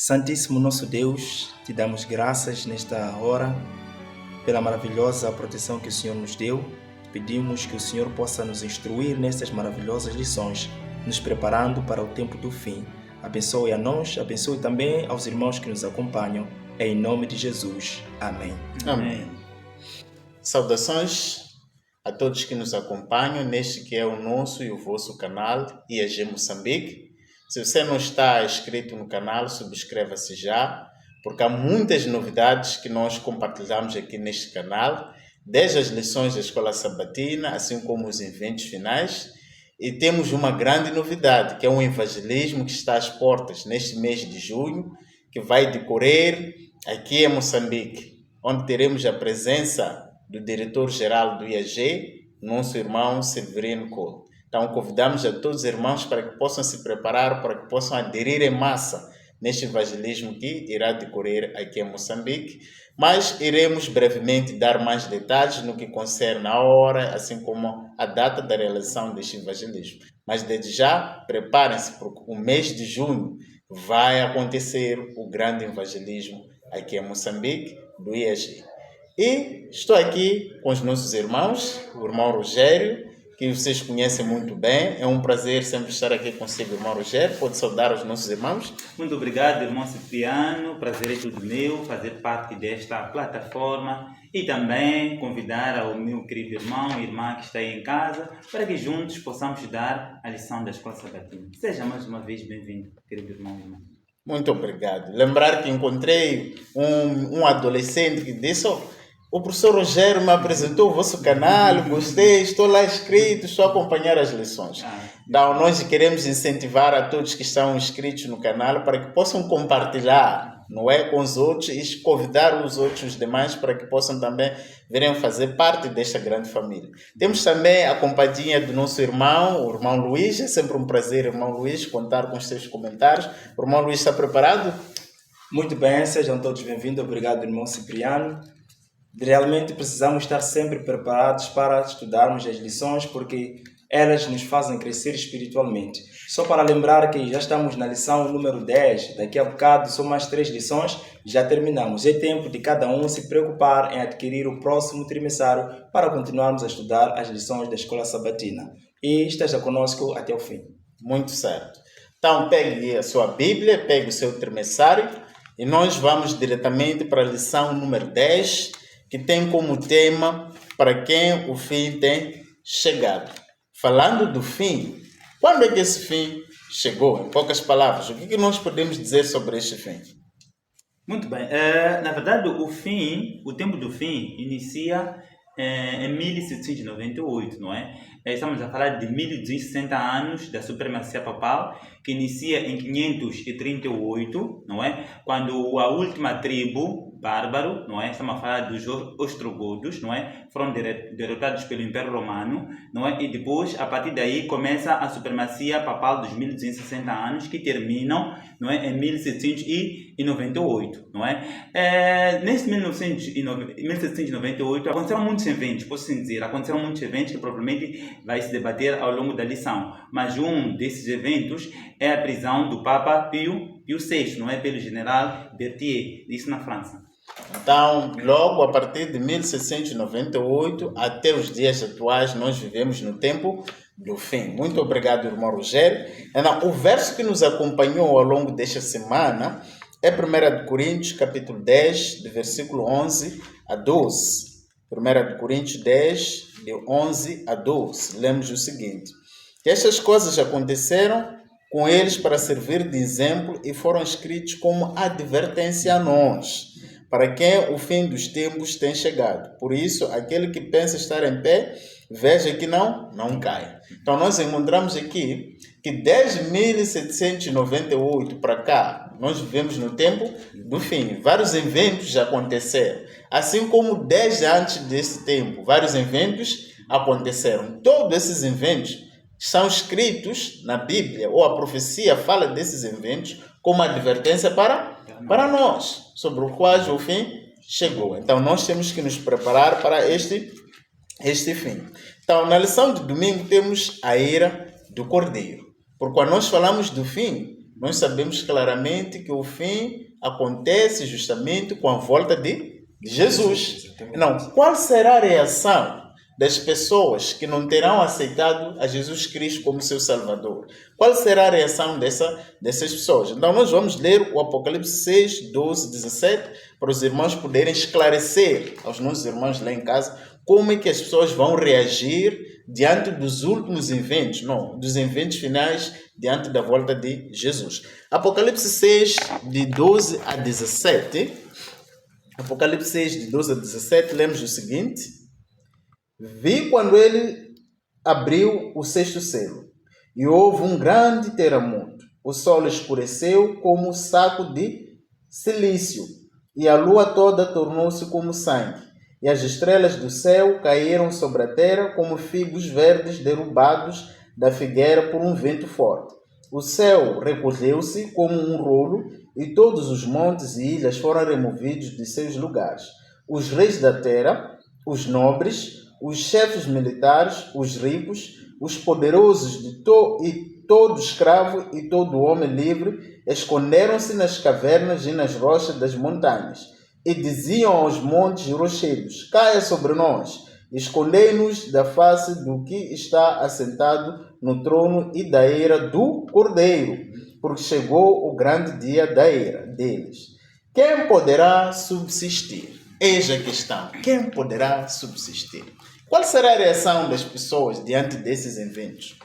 Santíssimo nosso Deus, te damos graças nesta hora pela maravilhosa proteção que o Senhor nos deu. Pedimos que o Senhor possa nos instruir nessas maravilhosas lições, nos preparando para o tempo do fim. Abençoe a nós, abençoe também aos irmãos que nos acompanham. Em nome de Jesus. Amém. Amém. Saudações a todos que nos acompanham neste que é o nosso e o vosso canal IAG Moçambique. Se você não está inscrito no canal, subscreva-se já, porque há muitas novidades que nós compartilhamos aqui neste canal, desde as lições da Escola Sabatina, assim como os eventos finais. E temos uma grande novidade, que é um evangelismo que está às portas neste mês de junho, que vai decorrer aqui em Moçambique, onde teremos a presença do diretor-geral do IAG, nosso irmão Severino Couto. Então, convidamos a todos os irmãos para que possam se preparar, para que possam aderir em massa neste evangelismo que irá decorrer aqui em Moçambique. Mas iremos brevemente dar mais detalhes no que concerne a hora, assim como a data da realização deste evangelismo. Mas, desde já, preparem-se, porque o mês de junho vai acontecer o grande evangelismo aqui em Moçambique, do IAG. E estou aqui com os nossos irmãos, o irmão Rogério, que vocês conhecem muito bem. É um prazer sempre estar aqui consigo, irmão Rogério. Pode saudar os nossos irmãos. Muito obrigado, irmão Cipriano. Prazer é tudo meu fazer parte desta plataforma e também convidar ao meu querido irmão e irmã que está aí em casa para que juntos possamos dar a lição da Escola Sabatina. Seja mais uma vez bem-vindo, querido irmão e irmã. Muito obrigado. Lembrar que encontrei um adolescente que disse: o professor Rogério me apresentou o vosso canal, gostei, estou lá inscrito, estou a acompanhar as lições. Então, nós queremos incentivar a todos que estão inscritos no canal para que possam compartilhar, não é, com os outros e convidar os outros, os demais, para que possam também virem fazer parte desta grande família. Temos também a companhia do nosso irmão, o irmão Luís. É sempre um prazer, irmão Luís, contar com os seus comentários. O irmão Luís está preparado? Muito bem, sejam todos bem-vindos. Obrigado, irmão Cipriano. Realmente precisamos estar sempre preparados para estudarmos as lições, porque elas nos fazem crescer espiritualmente. Só para lembrar que já estamos na lição número 10, daqui a bocado são mais 3 lições, já terminamos. É tempo de cada um se preocupar em adquirir o próximo trimessário para continuarmos a estudar as lições da Escola Sabatina. E esteja conosco até o fim. Muito certo. Então pegue a sua Bíblia, pegue o seu trimessário e nós vamos diretamente para a lição número 10, que tem como tema para quem o fim tem chegado. Falando do fim, quando é que esse fim chegou? Em poucas palavras, o que nós podemos dizer sobre este fim? Muito bem. Na verdade, o tempo do fim inicia em 1798, não é? Estamos a falar de 1260 anos da supremacia papal, que inicia em 538, não é? Quando a última tribo bárbaro, não é? Estamos a falar dos ostrogodos, não é? Foram derrotados pelo Império Romano, não é? E depois, a partir daí, começa a supremacia papal dos 1260 anos, que terminam, não é? Em 1798, não é? Nesse 1798 aconteceram muitos eventos, posso dizer, aconteceram muitos eventos que provavelmente vai se debater ao longo da lição, mas um desses eventos é a prisão do Papa Pio VI, não é? Pelo general Berthier, isso na França. Então, logo a partir de 1798 até os dias atuais, nós vivemos no tempo do fim. Muito obrigado, irmão Rogério. Então, o verso que nos acompanhou ao longo desta semana é 1 Coríntios, capítulo 10, de versículo 11 a 12. 1 Coríntios 10, de 11 a 12. Lemos o seguinte: que estas coisas aconteceram com eles para servir de exemplo e foram escritos como advertência a nós, para quem o fim dos tempos tem chegado. Por isso, aquele que pensa estar em pé, veja que não cai. Então, nós encontramos aqui que desde 1798 para cá, nós vivemos no tempo do fim. Vários eventos já aconteceram. Assim como desde antes desse tempo, vários eventos aconteceram. Todos esses eventos são escritos na Bíblia, ou a profecia fala desses eventos como advertência para nós, sobre o qual o fim chegou. Então, nós temos que nos preparar para este fim. Então, na lição de domingo, temos a ira do Cordeiro. Porque quando nós falamos do fim, nós sabemos claramente que o fim acontece justamente com a volta de Jesus. Não, qual será a reação das pessoas que não terão aceitado a Jesus Cristo como seu Salvador? Qual será a reação dessas pessoas? Então nós vamos ler o Apocalipse 6, 12, 17, para os irmãos poderem esclarecer aos nossos irmãos lá em casa como é que as pessoas vão reagir diante dos últimos eventos, não, dos eventos finais diante da volta de Jesus. Apocalipse 6, de 12 a 17. Apocalipse 6, de 12 a 17, lemos o seguinte: Vi quando ele abriu o sexto selo, e houve um grande terremoto. O sol escureceu como um saco de silício, e a lua toda tornou-se como sangue, e as estrelas do céu caíram sobre a terra como figos verdes derrubados da figueira por um vento forte. O céu recolheu-se como um rolo, e todos os montes e ilhas foram removidos de seus lugares. Os reis da terra, os nobres, os chefes militares, os ricos, os poderosos e todo escravo e todo homem livre esconderam-se nas cavernas e nas rochas das montanhas, e diziam aos montes e rochedos: caia sobre nós, escondei-nos da face do que está assentado no trono e da ira do Cordeiro, porque chegou o grande dia da ira deles. Quem poderá subsistir? Eis a questão: quem poderá subsistir? Qual será a reação das pessoas diante desses eventos?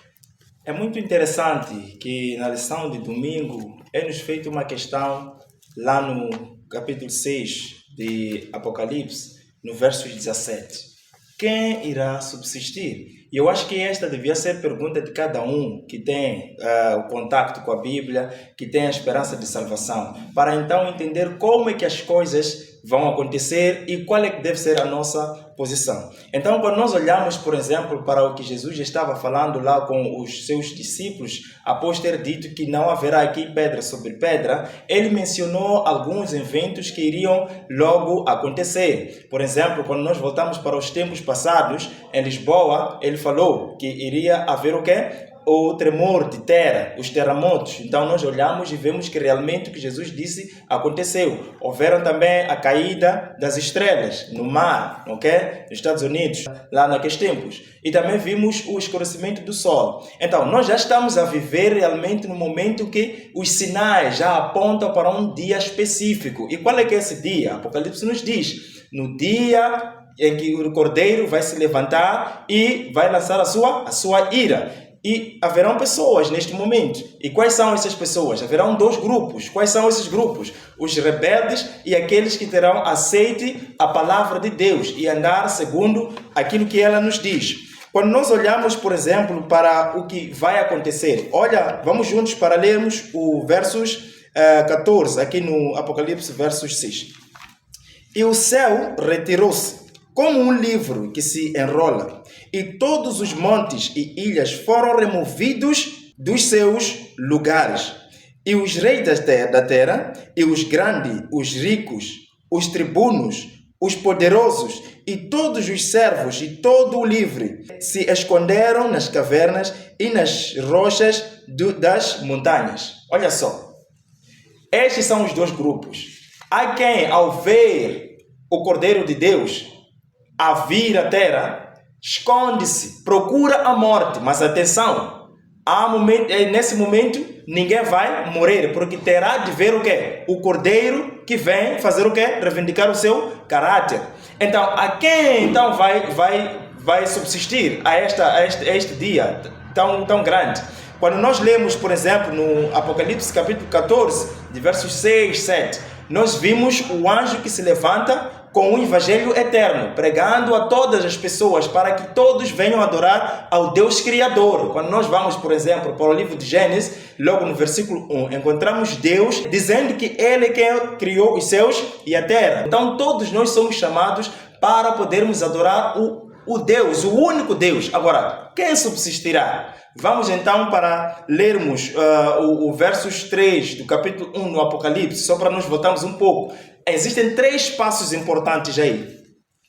É muito interessante que na lição de domingo é-nos feita uma questão lá no capítulo 6 de Apocalipse, no verso 17. Quem irá subsistir? E eu acho que esta devia ser pergunta de cada um que tem o contato com a Bíblia, que tem a esperança de salvação, para então entender como é que as coisas vão acontecer e qual é que deve ser a nossa posição. Então, quando nós olhamos, por exemplo, para o que Jesus estava falando lá com os seus discípulos, após ter dito que não haverá aqui pedra sobre pedra, ele mencionou alguns eventos que iriam logo acontecer. Por exemplo, quando nós voltamos para os tempos passados, em Lisboa, ele falou que iria haver o quê? O tremor de terra, os terremotos. Então nós olhamos e vemos que realmente o que Jesus disse aconteceu. Houveram também a caída das estrelas no mar, ok? Nos Estados Unidos, lá naqueles tempos. E também vimos o escurecimento do sol. Então nós já estamos a viver realmente no momento que os sinais já apontam para um dia específico. E qual é que é esse dia? Apocalipse nos diz: no dia em que o Cordeiro vai se levantar e vai lançar a sua ira. E haverão pessoas neste momento. E quais são essas pessoas? Haverão dois grupos. Quais são esses grupos? Os rebeldes e aqueles que terão aceite a palavra de Deus e andar segundo aquilo que ela nos diz. Quando nós olhamos, por exemplo, para o que vai acontecer, olha, vamos juntos para lermos o versos 14, aqui no Apocalipse, versos 6. E o céu retirou-se como um livro que se enrola, e todos os montes e ilhas foram removidos dos seus lugares. E os reis da terra, e os grandes, os ricos, os tribunos, os poderosos, e todos os servos, e todo o livre, se esconderam nas cavernas e nas rochas das montanhas. Olha só, estes são os dois grupos. Há quem, ao ver o Cordeiro de Deus a vir à terra, esconde-se, procura a morte. Mas atenção, nesse momento ninguém vai morrer, porque terá de ver o quê? O Cordeiro que vem fazer o quê? Reivindicar o seu caráter. Então, a quem então vai subsistir a este dia tão grande? Quando nós lemos, por exemplo, no Apocalipse capítulo 14, de versos 6, 7, nós vimos o anjo que se levanta com o evangelho eterno, pregando a todas as pessoas para que todos venham adorar ao Deus Criador. Quando nós vamos, por exemplo, para o livro de Gênesis, logo no versículo 1, encontramos Deus dizendo que Ele é quem criou os céus e a terra. Então todos nós somos chamados para podermos adorar o Deus, o único Deus. Agora, quem subsistirá? Vamos então para lermos o versos 3 do capítulo 1 no Apocalipse, só para nós voltarmos um pouco. Existem 3 passos importantes aí.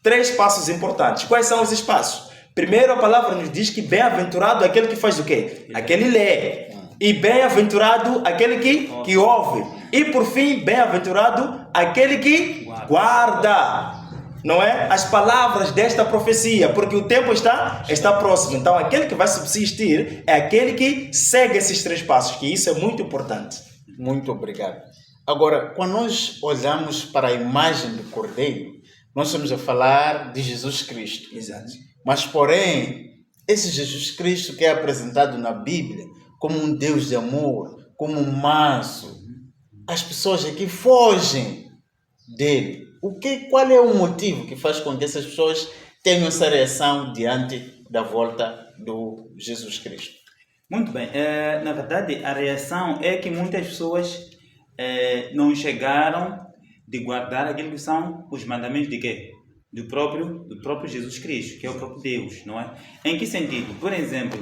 3 passos importantes. Quais são esses passos? Primeiro, a palavra nos diz que bem-aventurado é aquele que faz o quê? Aquele lê. E bem-aventurado aquele que ouve. E por fim, bem-aventurado aquele que guarda. Não é? As palavras desta profecia, porque o tempo está próximo. Então, aquele que vai subsistir é aquele que segue esses 3 passos, que isso é muito importante. Muito obrigado. Agora, quando nós olhamos para a imagem do Cordeiro, nós estamos a falar de Jesus Cristo. Exato. Mas, porém, esse Jesus Cristo que é apresentado na Bíblia como um Deus de amor, como um manso, as pessoas aqui fogem dele. Qual é o motivo que faz com que essas pessoas tenham essa reação diante da volta do Jesus Cristo? Muito bem. Na verdade, a reação é que muitas pessoas não chegaram de guardar aquilo que são os mandamentos de quê? Do próprio Jesus Cristo, que é o próprio Deus, não é? Em que sentido? Por exemplo,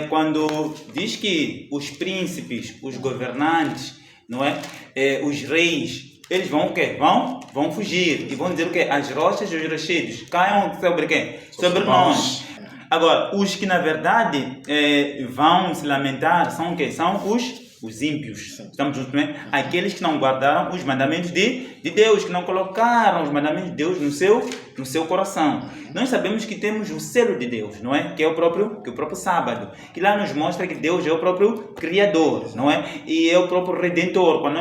quando diz que os príncipes, os governantes, não é? Os reis, eles vão o quê? Vão fugir e vão dizer o quê? As rochas e os rochedos caiam sobre quem? Sobre nós. Agora, os que na verdade vão se lamentar são o quê? São os ímpios. Estamos juntos, não é? Aqueles que não guardaram os mandamentos de Deus, que não colocaram os mandamentos de Deus no seu coração. Nós sabemos que temos o selo de Deus, não é? Que é o próprio sábado, que lá nos mostra que Deus é o próprio Criador, não é? E é o próprio Redentor. Quando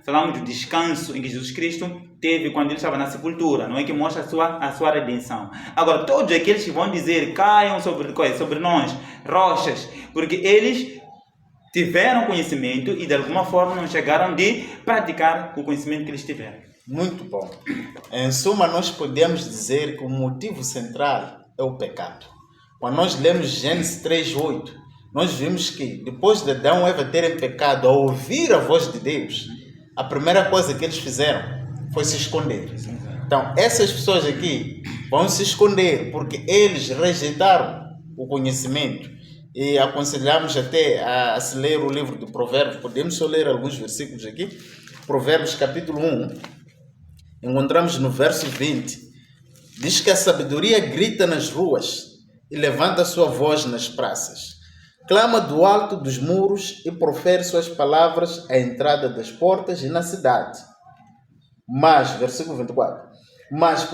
falamos do descanso em que Jesus Cristo teve quando ele estava na sepultura, não é? Que mostra a sua redenção. Agora, todos aqueles que vão dizer caiam sobre nós, rochas, porque eles tiveram conhecimento e de alguma forma não chegaram de praticar o conhecimento que eles tiveram. Muito bom. Em suma, nós podemos dizer que o motivo central é o pecado. Quando nós lemos Gênesis 3:8, nós vimos que depois de Adão e Eva terem pecado, ao ouvir a voz de Deus, a primeira coisa que eles fizeram foi se esconder. Então, essas pessoas aqui vão se esconder porque eles rejeitaram o conhecimento. E aconselhamos até a se ler o livro de Provérbios. Podemos só ler alguns versículos aqui. Provérbios capítulo 1. Encontramos no verso 20. Diz que a sabedoria grita nas ruas e levanta sua voz nas praças. Clama do alto dos muros e profere suas palavras à entrada das portas e na cidade. Mas, versículo 24. Mas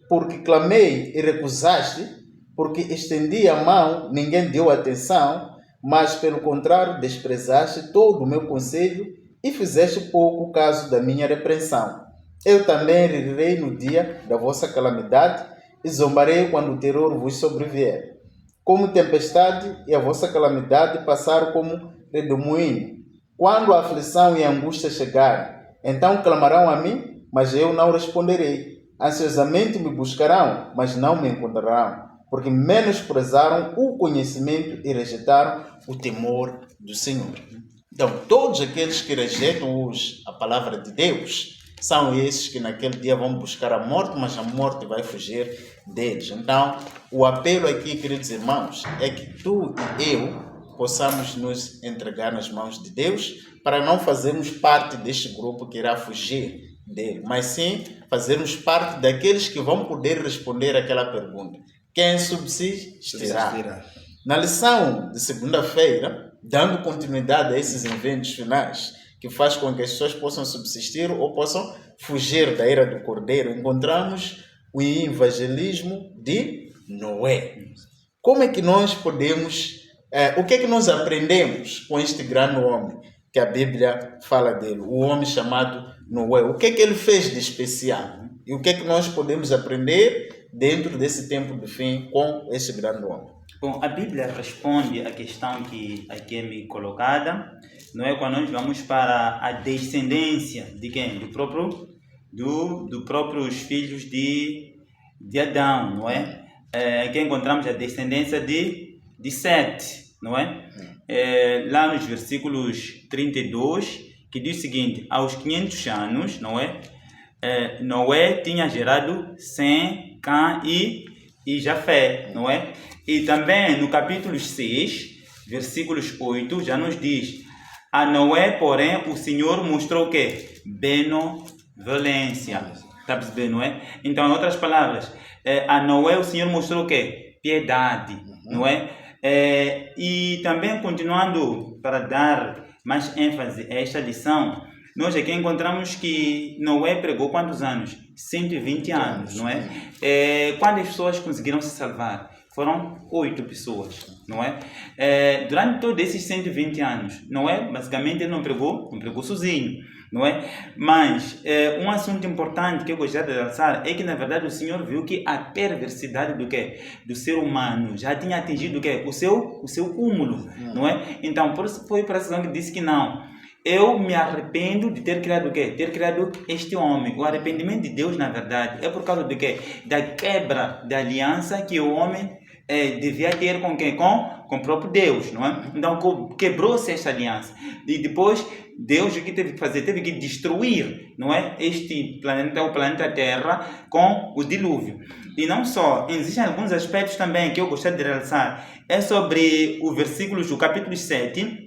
porque clamei e recusaste, porque estendi a mão, ninguém deu atenção, mas pelo contrário desprezaste todo o meu conselho e fizeste pouco caso da minha repreensão. Eu também rirei no dia da vossa calamidade e zombarei quando o terror vos sobrevier. Como tempestade e a vossa calamidade passaram como redemoinho. Quando a aflição e a angústia chegarem, então clamarão a mim, mas eu não responderei. Ansiosamente me buscarão, mas não me encontrarão, porque menosprezaram o conhecimento e rejeitaram o temor do Senhor. Então, todos aqueles que rejeitam hoje a palavra de Deus são esses que naquele dia vão buscar a morte, mas a morte vai fugir deles. Então, o apelo aqui, queridos irmãos, é que tu e eu possamos nos entregar nas mãos de Deus para não fazermos parte deste grupo que irá fugir dele, mas sim fazermos parte daqueles que vão poder responder aquela pergunta: quem subsistirá? Na lição de segunda-feira, dando continuidade a esses eventos finais, que faz com que as pessoas possam subsistir ou possam fugir da era do Cordeiro, encontramos o evangelismo de Noé. Como é que nós podemos, o que é que nós aprendemos com este grande homem que a Bíblia fala dele, o homem chamado Noé? O que é que ele fez de especial? E o que é que nós podemos aprender dentro desse tempo do fim com este grande homem? Bom, a Bíblia responde à questão que aqui é me colocada, não é? Quando nós vamos para a descendência de quem? Do próprios filhos de Adão, não é? Aqui encontramos a descendência de Sete, não é? Lá nos versículos 32, que diz o seguinte: aos 500 anos, não é? Noé tinha gerado Sem, Cã e Jafé, não é? E também no capítulo 6, versículos 8, já nos diz: a Noé, porém, o Senhor mostrou o quê? Benevolência. Está percebendo, não é? Então, em outras palavras, a Noé o Senhor mostrou o quê? Piedade, não é? E também, continuando para dar mais ênfase a esta lição, nós aqui encontramos que Noé pregou quantos anos? 120 anos, não é? Quantas pessoas conseguiram se salvar? Foram 8 pessoas, não é? Durante todos esses 120 anos, Noé basicamente ele não pregou sozinho, não é? Mas um assunto importante que eu gostaria de realçar é que, na verdade, o Senhor viu que a perversidade do ser humano já tinha atingido o seu cúmulo, não é? Então, foi por essa razão que disse que não. Eu me arrependo de ter criado o quê? Ter criado este homem. O arrependimento de Deus, na verdade, é por causa do quê? Da quebra da aliança que o homem devia ter com quem? Com o próprio Deus, não é? Então, quebrou-se esta aliança. E depois, Deus o que teve que fazer? Teve que destruir, não é? Este planeta, o planeta Terra, com o dilúvio. E não só, existem alguns aspectos também que eu gostaria de realçar. É sobre o versículo do capítulo 7,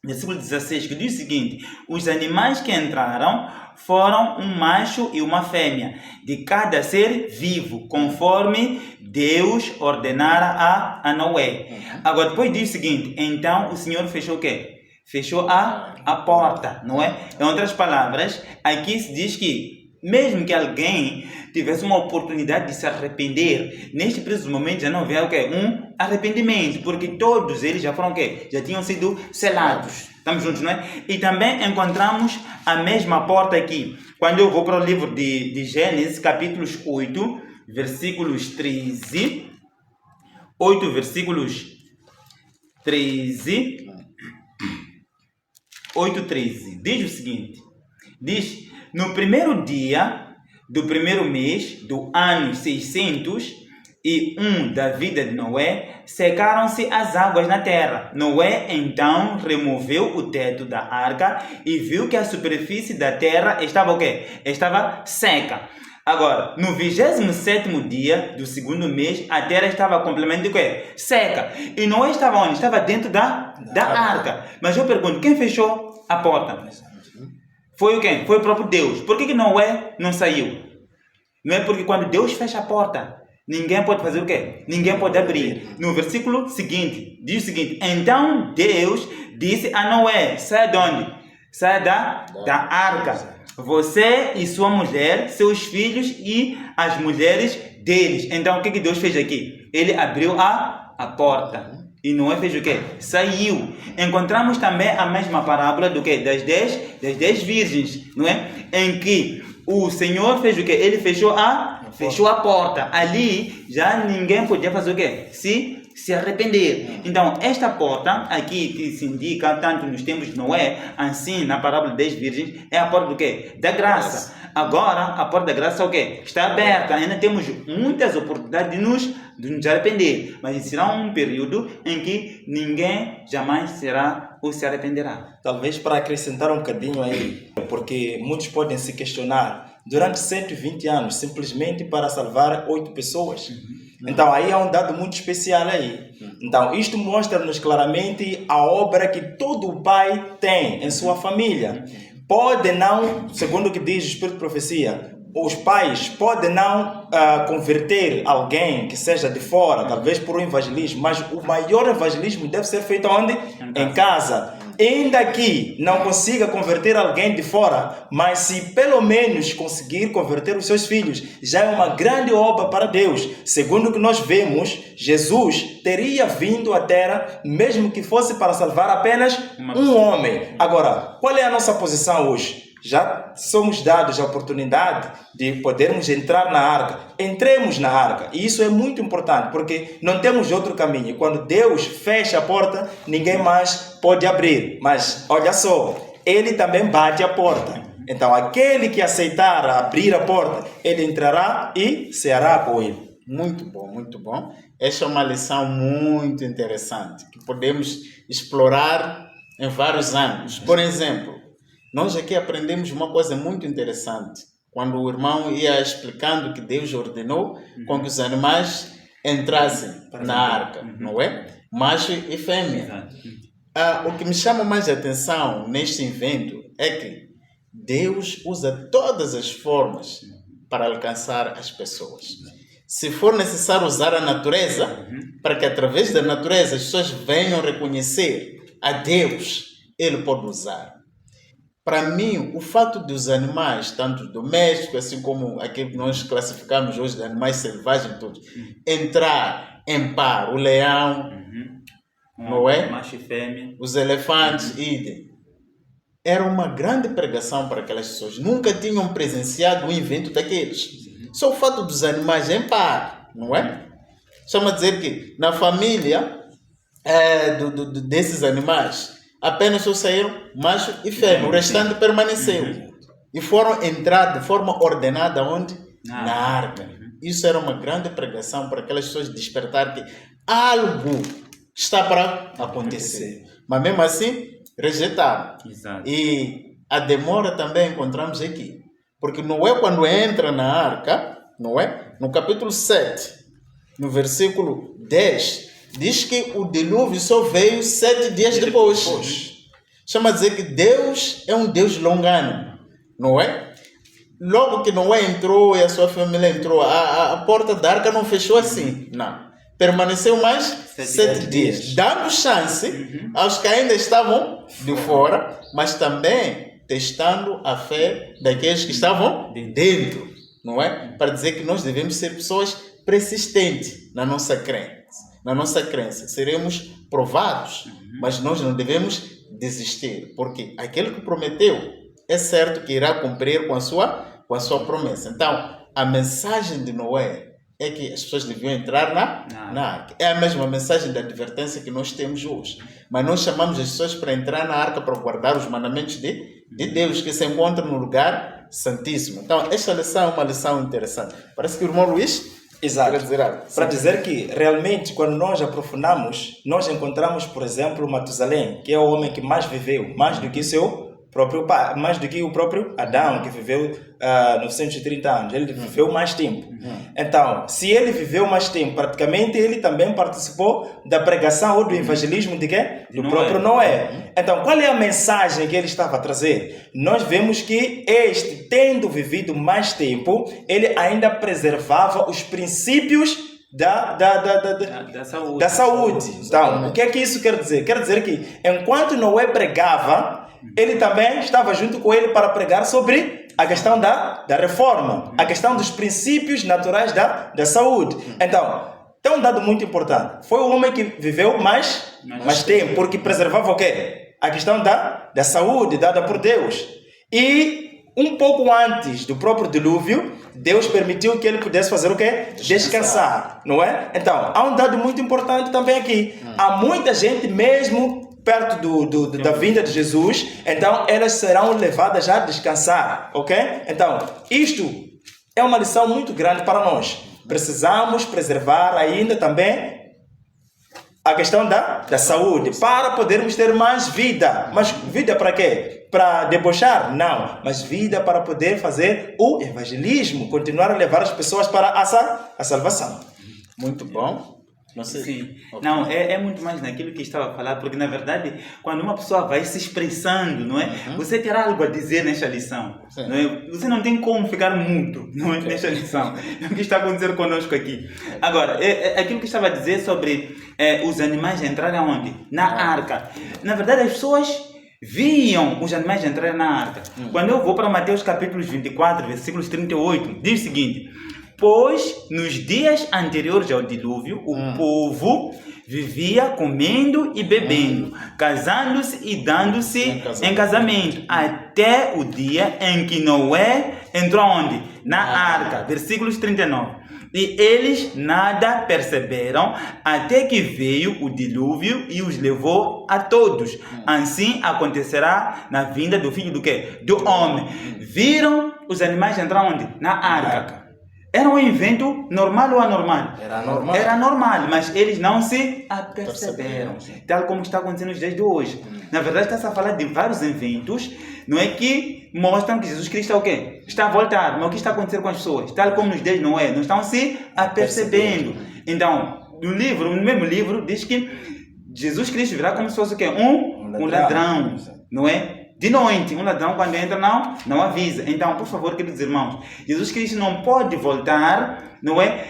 versículo 16, que diz o seguinte: os animais que entraram foram um macho e uma fêmea, de cada ser vivo, conforme Deus ordenara a Noé. Agora, depois diz o seguinte: então o Senhor fechou o quê? Fechou a porta, não é? Em outras palavras, aqui se diz que mesmo que alguém tivesse uma oportunidade de se arrepender, neste preciso momento já não havia o quê? Um arrependimento, porque todos eles já foram o quê? Já tinham sido selados. Estamos juntos, não é? E também encontramos a mesma porta aqui. Quando eu vou para o livro de Gênesis, capítulos 8, versículos 13. 8, versículos 13. 8, 13. Diz o seguinte. Diz: no primeiro dia do primeiro mês do ano 601 da vida de Noé, secaram-se as águas na terra. Noé então removeu o teto da arca e viu que a superfície da terra estava o quê? Estava seca. Agora, no 27º dia do segundo mês, a terra estava completamente o quê? Seca. E Noé estava onde? Estava dentro da arca. Mas eu pergunto, quem fechou a porta? Foi o quê? Foi o próprio Deus. Por que Noé não saiu? Não é porque quando Deus fecha a porta, ninguém pode fazer o quê? Ninguém pode abrir. No versículo seguinte, diz o seguinte: então Deus disse a Noé: sai de onde? Sai da arca. Você e sua mulher, seus filhos e as mulheres deles. Então o que Deus fez aqui? Ele abriu a porta. E Noé fez o quê? Saiu. Encontramos também a mesma parábola do quê? Das 10 virgens, não é? Em que o Senhor fez o quê? Ele fechou a porta. Ali já ninguém podia fazer o quê? Se arrepender. Então, esta porta aqui que se indica tanto nos tempos de Noé, assim na parábola das 10 virgens, é a porta do quê? Da graça. Agora, a porta da graça é o quê? Está aberta. Ainda temos muitas oportunidades de nos arrepender. Mas será um período em que ninguém jamais será ou se arrependerá. Talvez para acrescentar um bocadinho aí, porque muitos podem se questionar, durante 120 anos, simplesmente para salvar 8 pessoas. Então, aí é um dado muito especial aí. Então, isto mostra-nos claramente a obra que todo pai tem em sua família. Pode não, segundo o que diz o Espírito de Profecia, os pais podem não converter alguém que seja de fora, talvez por um evangelismo, mas o maior evangelismo deve ser feito onde? Em casa. Ainda que não consiga converter alguém de fora, mas se pelo menos conseguir converter os seus filhos, já é uma grande obra para Deus. Segundo o que nós vemos, Jesus teria vindo à terra, mesmo que fosse para salvar apenas um homem. Agora, qual é a nossa posição hoje? Já somos dados a oportunidade de podermos entrar na arca. Entremos na arca. E isso é muito importante, porque não temos outro caminho. Quando Deus fecha a porta, ninguém mais pode abrir. Mas, olha só, Ele também bate a porta. Então, aquele que aceitar abrir a porta, ele entrará e será com ele. Muito bom, muito bom. Esta é uma lição muito interessante, que podemos explorar em vários âmbitos. Por exemplo, nós aqui aprendemos uma coisa muito interessante. Quando o irmão ia explicando que Deus ordenou com que os animais entrassem na arca, não é? Macho e fêmea. O que me chama mais a atenção neste evento é que Deus usa todas as formas para alcançar as pessoas. Se for necessário usar a natureza, para que através da natureza as pessoas venham reconhecer a Deus, Ele pode usar. Para mim, o fato dos animais, tanto domésticos, assim como aquilo que nós classificamos hoje de animais selvagens, todos, entrar em par, o leão, não é? Macho e fêmea. Os elefantes, idem. Era uma grande pregação para aquelas pessoas. Nunca tinham presenciado um evento daqueles. Só o fato dos animais em par, não é? Chama a dizer que na família desses animais, apenas só saíram macho e fêmea. O restante permaneceu. E foram entrar de forma ordenada onde? Na arca. Isso era uma grande pregação para aquelas pessoas despertar que algo está para acontecer. Mas mesmo assim, rejeitaram. Exato. E a demora também encontramos aqui. Porque Noé, quando entra na arca, não é? No capítulo 7, no versículo 10, diz que o dilúvio só veio 7 dias depois. Chama a dizer que Deus é um Deus longânimo, não é? Logo que Noé entrou e a sua família entrou, a porta da arca não fechou assim, não. Permaneceu mais 7 dias, dando chance aos que ainda estavam de fora, mas também testando a fé daqueles que estavam dentro, não é? Para dizer que nós devemos ser pessoas persistentes na nossa crença. Na nossa crença, seremos provados, mas nós não devemos desistir, porque aquele que prometeu é certo que irá cumprir com a sua promessa. Então, a mensagem de Noé é que as pessoas deviam entrar na arca. É a mesma mensagem da advertência que nós temos hoje. Mas nós chamamos as pessoas para entrar na arca para guardar os mandamentos de Deus, que se encontram no lugar santíssimo. Então, esta lição é uma lição interessante. Parece que o irmão Luís... Exato. Para dizer que realmente quando nós aprofundamos, nós encontramos, por exemplo, Matusalém, que é o homem que mais viveu, mais do que seu próprio pai, mais do que o próprio Adão, que viveu 930 anos. Ele viveu mais tempo. Então, se ele viveu mais tempo, praticamente ele também participou da pregação ou do evangelismo de quê? Do próprio Noé. Então, qual é a mensagem que ele estava a trazer? Nós vemos que este, tendo vivido mais tempo, ele ainda preservava os princípios da saúde. Então, o que é que isso quer dizer? Quer dizer que enquanto Noé pregava, ele também estava junto com ele para pregar sobre a questão da reforma, a questão dos princípios naturais da saúde. Então, tem um dado muito importante. Foi o homem que viveu mais tempo, porque preservava o quê? A questão da saúde dada por Deus. E um pouco antes do próprio dilúvio, Deus permitiu que ele pudesse fazer o quê? Descansar, não é? Então, há um dado muito importante também aqui. Há muita gente mesmo perto da vinda de Jesus, então elas serão levadas a descansar, ok? Então, isto é uma lição muito grande para nós. Precisamos preservar ainda também a questão da saúde, para podermos ter mais vida. Mas vida para quê? Para debochar? Não. Mas vida para poder fazer o evangelismo, continuar a levar as pessoas para a salvação. Muito bom. Não sei. Sim. Okay. Não, é muito mais naquilo que estava a falar, porque na verdade, quando uma pessoa vai se expressando, não é? Você terá algo a dizer nesta lição. Não é? Você não tem como ficar mudo, não é? Nesta lição. É o que está acontecendo conosco aqui. Agora, aquilo que estava a dizer sobre os animais entrarem onde? Na arca. Na verdade, as pessoas viam os animais entrarem na arca. Quando eu vou para Mateus capítulo 24, versículos 38, diz o seguinte: pois nos dias anteriores ao dilúvio, o povo vivia comendo e bebendo, casando-se e dando-se em casamento, até o dia em que Noé entrou onde? Na arca. Versículos 39. E eles nada perceberam, até que veio o dilúvio e os levou a todos. Assim acontecerá na vinda do filho do quê? Do homem. Viram os animais entrar onde? Na arca. Era um evento normal ou anormal? Era normal, mas eles não se aperceberam. Tal como está acontecendo nos dias de hoje. Na verdade, está-se a falar de vários eventos, não é, que mostram que Jesus Cristo é o quê? Está a voltar. Mas o que está acontecendo com as pessoas? Tal como nos dias de Noé, não estão se apercebendo. Então, no mesmo livro, diz que Jesus Cristo virá como se fosse o quê? Um ladrão, não é? De noite, um ladrão quando entra não avisa. Então, por favor, queridos irmãos, Jesus Cristo não pode voltar, não é?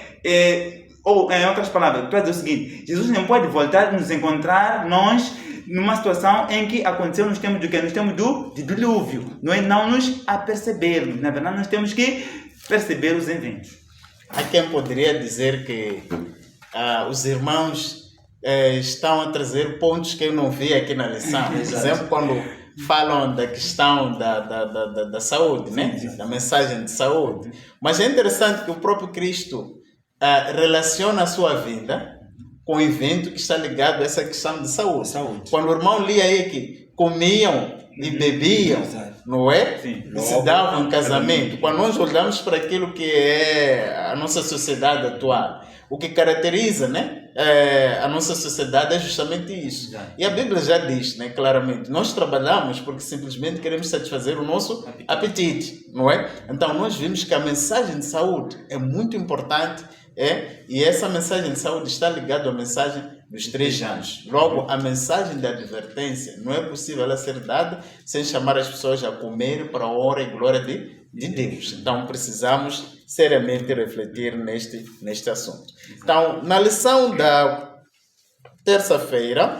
Ou, em outras palavras, para dizer o seguinte, Jesus não pode voltar a nos encontrar nós numa situação em que aconteceu nos tempos do quê? Nos tempos do dilúvio. Não nos apercebermos. Na verdade, nós temos que perceber os eventos. Há quem poderia dizer que os irmãos estão a trazer pontos que eu não vi aqui na lição. Por exemplo, quando falam da questão da saúde, né? Da mensagem de saúde. Mas é interessante que o próprio Cristo relaciona a sua vida com o evento que está ligado a essa questão de saúde. Quando o irmão lia aí que comiam e bebiam, não é? Sim. E se davam em casamento. Quando nós olhamos para aquilo que é a nossa sociedade atual, o que caracteriza, né, a nossa sociedade é justamente isso. E a Bíblia já diz, né, claramente, nós trabalhamos porque simplesmente queremos satisfazer o nosso apetite, não é? Então nós vimos que a mensagem de saúde é muito importante, e essa mensagem de saúde está ligada à mensagem dos 3 anos. Logo, a mensagem da advertência não é possível ela ser dada sem chamar as pessoas a comer para a honra e glória de Deus. Então, precisamos seriamente refletir neste assunto. Então, na lição da terça-feira,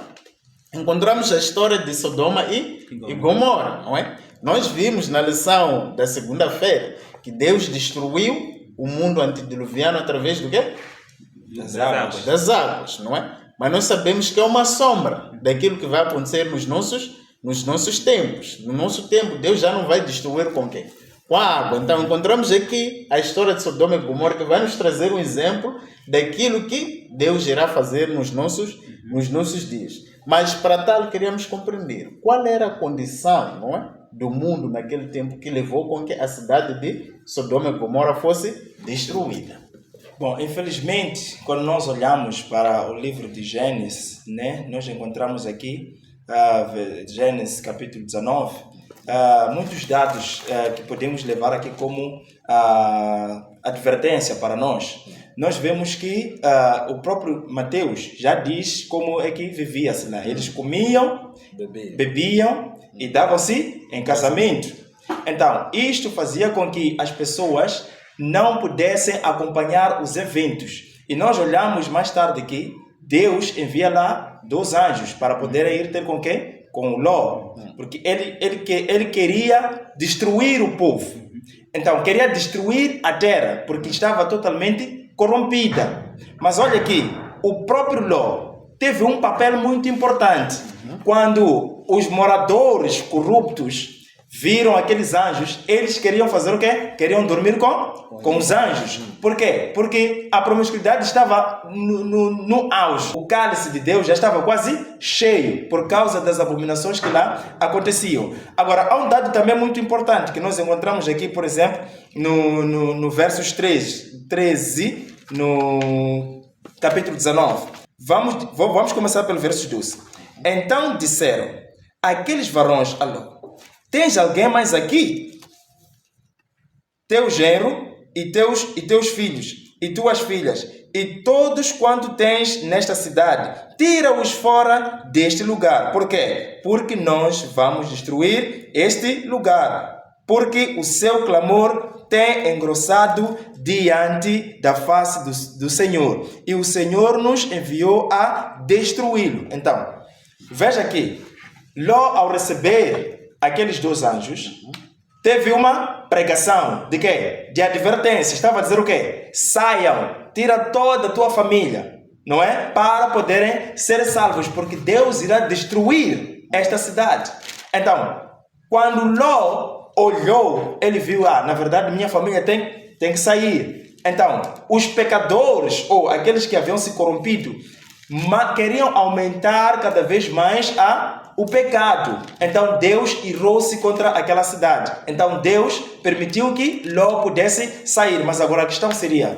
encontramos a história de Sodoma e Gomorra, não é? Nós vimos na lição da segunda-feira que Deus destruiu o mundo antediluviano através do quê? Das águas, não é? Mas nós sabemos que é uma sombra daquilo que vai acontecer nos nossos tempos. No nosso tempo, Deus já não vai destruir com quem? Com a água. Então, encontramos aqui a história de Sodoma e Gomorra, que vai nos trazer um exemplo daquilo que Deus irá fazer nos nossos dias. Mas, para tal, queríamos compreender qual era a condição, não é, do mundo naquele tempo que levou com que a cidade de Sodoma e Gomorra fosse destruída. Bom, infelizmente, quando nós olhamos para o livro de Gênesis, né, nós encontramos aqui, Gênesis capítulo 19, muitos dados que podemos levar aqui como advertência para nós. Nós vemos que o próprio Mateus já diz como é que vivia-se lá. Eles comiam, bebiam e davam-se em casamento. Então, isto fazia com que as pessoas não pudessem acompanhar os eventos. E nós olhamos mais tarde que Deus envia lá 2 anjos para poderem ir ter com quem? Com Ló. Porque ele queria destruir o povo. Então, queria destruir a terra, porque estava totalmente corrompida. Mas olha aqui, o próprio Ló teve um papel muito importante. Quando os moradores corruptos viram aqueles anjos, eles queriam fazer o quê? Queriam dormir com os anjos. Por quê? Porque a promiscuidade estava no auge. O cálice de Deus já estava quase cheio por causa das abominações que lá aconteciam. Agora, há um dado também muito importante que nós encontramos aqui, por exemplo, no versos 13, no capítulo 19. Vamos começar pelo verso 12. Então disseram aqueles varões a Ló: tens alguém mais aqui? Teu genro e teus filhos e tuas filhas e todos quanto tens nesta cidade, tira-os fora deste lugar. Por quê? Porque nós vamos destruir este lugar, porque o seu clamor tem engrossado diante da face do Senhor, e o Senhor nos enviou a destruí-lo. Então, veja aqui, Ló, ao receber aqueles 2 anjos, teve uma pregação de quê? De advertência. Estava a dizer o quê? Saiam, tira toda a tua família, não é? Para poderem ser salvos, porque Deus irá destruir esta cidade. Então, quando Ló olhou, ele viu, na verdade, minha família tem que sair. Então, os pecadores, ou aqueles que haviam se corrompido, queriam aumentar cada vez mais o pecado. Então Deus irou-se contra aquela cidade. Então Deus permitiu que Ló pudesse sair. Mas agora a questão seria,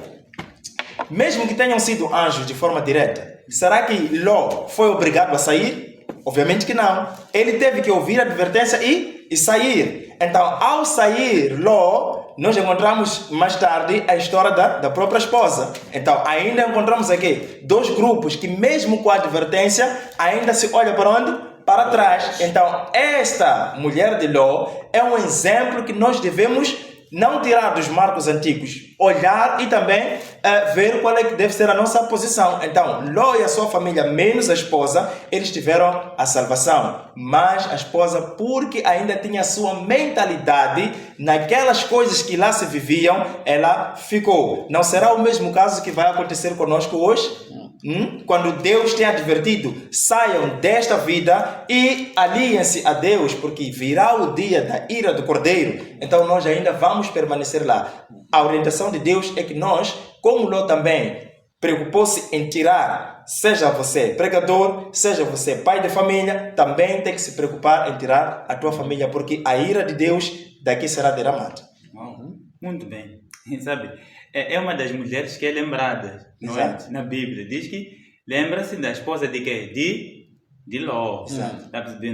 mesmo que tenham sido anjos de forma direta, será que Ló foi obrigado a sair? Obviamente que não. Ele teve que ouvir a advertência e sair. Então, ao sair Ló, nós encontramos mais tarde a história da própria esposa. Então, ainda encontramos aqui 2 grupos que, mesmo com a advertência, ainda se olham para onde? Para trás. Então, esta mulher de Ló é um exemplo que nós devemos não tirar dos marcos antigos, olhar e também ver qual é que deve ser a nossa posição. Então, Ló e a sua família, menos a esposa, eles tiveram a salvação. Mas a esposa, porque ainda tinha a sua mentalidade naquelas coisas que lá se viviam, ela ficou. Não será o mesmo caso que vai acontecer conosco hoje? Quando Deus tem advertido, saiam desta vida e aliem-se a Deus, porque virá o dia da ira do Cordeiro. Então nós ainda vamos permanecer lá. A orientação de Deus é que nós, como Ló também preocupou-se em tirar, seja você pregador, seja você pai de família, também tem que se preocupar em tirar a tua família, porque a ira de Deus daqui será derramada. Muito bem. Sabe, é uma das mulheres que é lembrada, não é? Na Bíblia. Diz que lembra-se da esposa de quê? De Ló.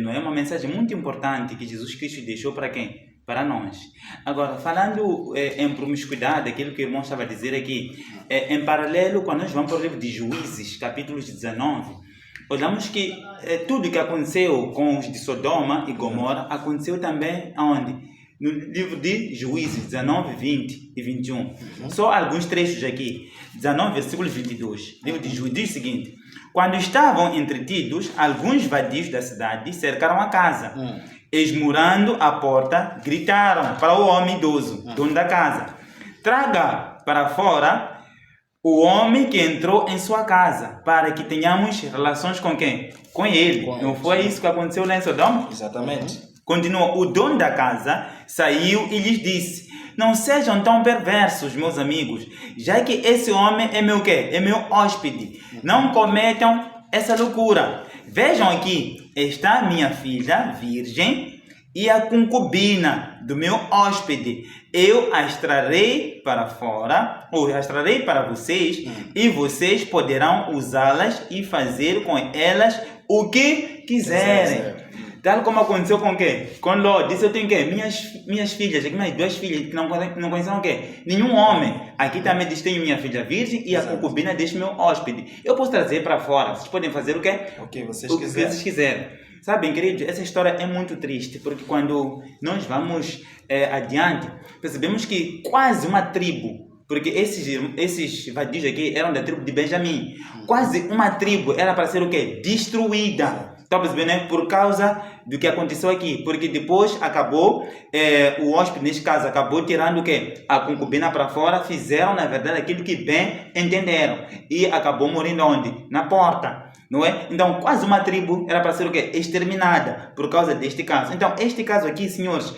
Não é uma mensagem muito importante que Jesus Cristo deixou para quem? Para nós. Agora, falando em promiscuidade, aquilo que o irmão estava a dizer aqui, em paralelo, quando nós vamos para o livro de Juízes, capítulo 19, olhamos que tudo que aconteceu com os de Sodoma e Gomorra aconteceu também aonde? No livro de Juízes 19, 20 e 21. Só alguns trechos aqui. 19, versículo 22. Livro de Juízes diz o seguinte: quando estavam entretidos, alguns vadios da cidade cercaram a casa. Esmurando a porta, gritaram para o homem idoso, dono da casa: traga para fora o homem que entrou em sua casa, para que tenhamos relações com quem? Com ele. Não foi isso que aconteceu lá em Sodoma? Exatamente. Continuou: o dono da casa saiu e lhes disse: não sejam tão perversos, meus amigos, já que esse homem é meu quê? É meu hóspede. Não cometam essa loucura. Vejam aqui, está minha filha virgem e a concubina do meu hóspede. Eu as trarei para fora, ou as trarei para vocês, e vocês poderão usá-las e fazer com elas o que quiserem. Tal como aconteceu com o quê? Com Ló. Disse: eu tenho o quê? Minhas filhas, aqui minhas duas filhas que não conheceram o quê? Nenhum homem. Aqui também diz: tenho minha filha virgem e a concubina deste meu hóspede. Eu posso trazer para fora. Vocês podem fazer o quê? O que vocês quiserem. Sabem, queridos, essa história é muito triste, porque quando nós vamos adiante, percebemos que quase uma tribo, porque esses vadios aqui eram da tribo de Benjamim, quase uma tribo era para ser o quê? Destruída. Está percebendo, né? Por causa do que aconteceu aqui. Porque depois acabou, o hóspede, neste caso, acabou tirando o quê? A concubina para fora. Fizeram, na verdade, aquilo que bem entenderam. E acabou morrendo onde? Na porta. Não é? Então, quase uma tribo era para ser o quê? Exterminada por causa deste caso. Então, este caso aqui, senhores,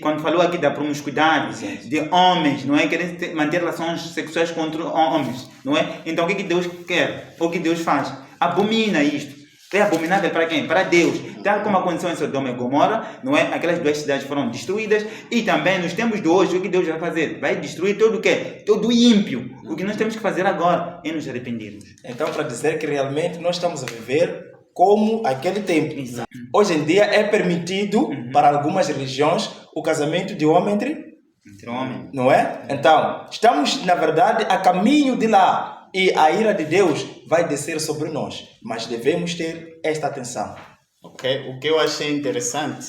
quando falou aqui da promiscuidade, de homens, não é? Querem manter relações sexuais contra homens, não é? Então, o que Deus quer? O que Deus faz? Abomina isto. É abominável para quem? Para Deus. Tal como aconteceu em Sodoma e Gomorra, não é? Aquelas duas cidades foram destruídas. E também nos tempos de hoje, o que Deus vai fazer? Vai destruir todo o quê? Todo ímpio. O que nós temos que fazer agora é nos arrependermos. Então, para dizer que realmente nós estamos a viver como aquele tempo. Hoje em dia é permitido para algumas religiões o casamento de homem entre homem. Não é? Então, estamos na verdade a caminho de lá. E a ira de Deus vai descer sobre nós. Mas devemos ter esta atenção. Ok? O que eu achei interessante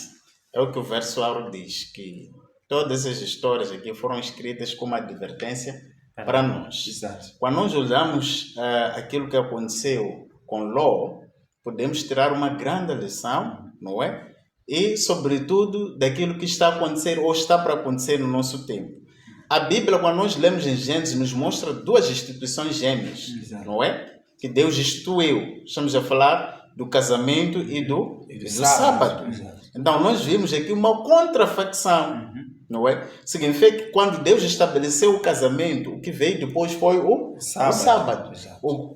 é o que o verso Auro diz, que todas as histórias aqui foram escritas como advertência para nós. Exato. Quando nós olhamos aquilo que aconteceu com Ló, podemos tirar uma grande lição, não é? E, sobretudo, daquilo que está a acontecer ou está para acontecer no nosso tempo. A Bíblia, quando nós lemos em Gênesis, nos mostra duas instituições gêmeas, não é? Que Deus instituiu. Estamos a falar do casamento e do sábado. Então, nós vimos aqui uma contrafacção, não é? Significa que quando Deus estabeleceu o casamento, o que veio depois foi o sábado.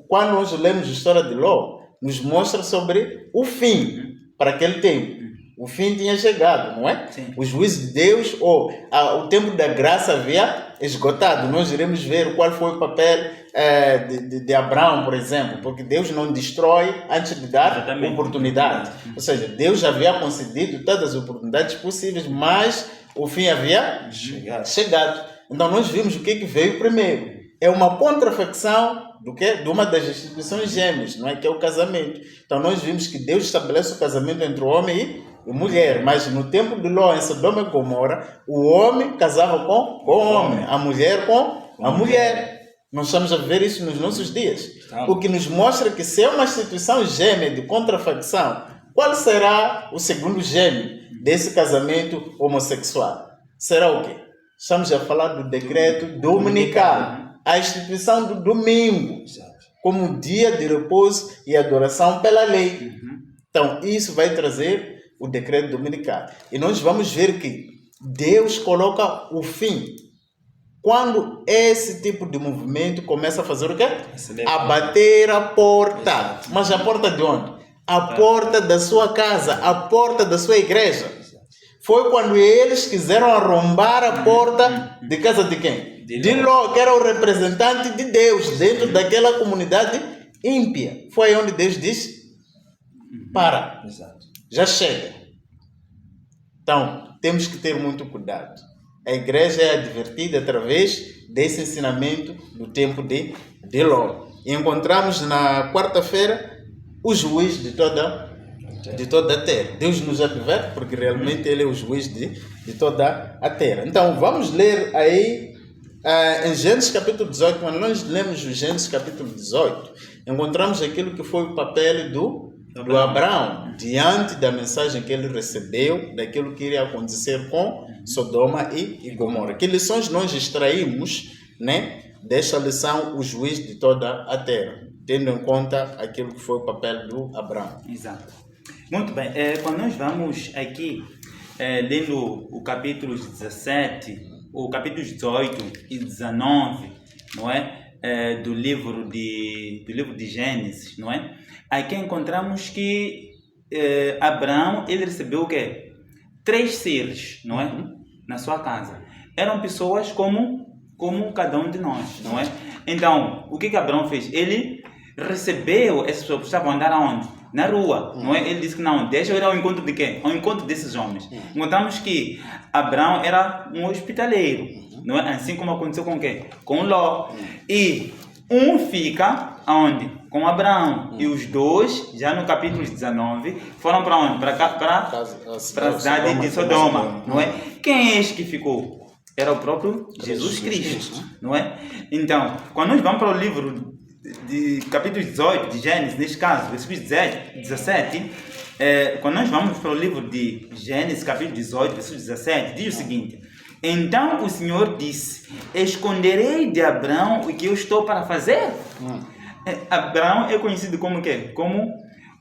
Quando nós lemos a história de Ló, nos mostra sobre o fim para aquele tempo. O fim tinha chegado, não é? Sim. O juízo de Deus, o tempo da graça havia esgotado. Nós iremos ver qual foi o papel de Abraão, por exemplo, porque Deus não destrói antes de dar oportunidade. Ou seja, Deus já havia concedido todas as oportunidades possíveis, mas o fim havia chegado. Então nós vimos o que veio primeiro. É uma contrafacção de uma das instituições gêmeas, não é? Que é o casamento. Então nós vimos que Deus estabelece o casamento entre o homem e e mulher, mas no tempo de Ló, em Sodoma e Gomorra, o homem casava com o homem, a mulher com a mulher. Nós estamos a ver isso nos nossos dias. O que nos mostra que se é uma instituição gêmea de contrafacção, qual será o segundo gêmeo desse casamento homossexual? Será o quê? Estamos a falar do decreto dominical, a instituição do domingo, como dia de repouso e adoração pela lei. Então, isso vai trazer o decreto dominical. E nós vamos ver que Deus coloca o fim quando esse tipo de movimento começa a fazer o quê? A bater a porta. Mas a porta de onde? A porta da sua casa, a porta da sua igreja. Foi quando eles quiseram arrombar a porta de casa de quem? De Ló, que era o representante de Deus dentro daquela comunidade ímpia. Foi onde Deus disse: para, já chega. Então, temos que ter muito cuidado. A igreja é advertida através desse ensinamento do tempo de Ló. E encontramos na quarta-feira o juiz de toda a terra. Deus nos adverte porque realmente Ele é o juiz de toda a terra. Então, vamos ler aí em Gênesis capítulo 18. Quando nós lemos o Gênesis capítulo 18, encontramos aquilo que foi o papel do Abraão diante da mensagem que ele recebeu daquilo que iria acontecer com Sodoma e Gomorra. Que lições nós extraímos, né, desta lição, o juiz de toda a terra, tendo em conta aquilo que foi o papel do Abraão? Exato. Muito bem. Quando nós vamos aqui lendo o capítulo 17, o capítulo 18 e 19, não é? Do livro de Gênesis, não é? Aqui encontramos que Abraão, ele recebeu o quê? 3 seres, não é? Na sua casa. Eram pessoas como cada um de nós, não é? Então, o que Abraão fez? Ele recebeu essas pessoas que estavam andando aonde? Na rua, não é? Ele disse que não, deixa eu ir ao encontro de quem? Ao encontro desses homens. Encontramos que Abraão era um hospitaleiro, não é? Assim como aconteceu com quem? Com Ló. E um fica aonde? Com Abraão. E os dois, já no capítulo 19, foram para onde? Para a cidade de Sodoma, não é? Quem é este que ficou? Era o próprio Jesus Cristo, não é? Então, quando nós vamos para o livro de capítulo 18 de Gênesis, neste caso, versículo 17, quando nós vamos para o livro de Gênesis, capítulo 18, versículo 17, diz o seguinte: então o Senhor disse: esconderei de Abraão o que eu estou para fazer? Abraão é conhecido como o quê? Como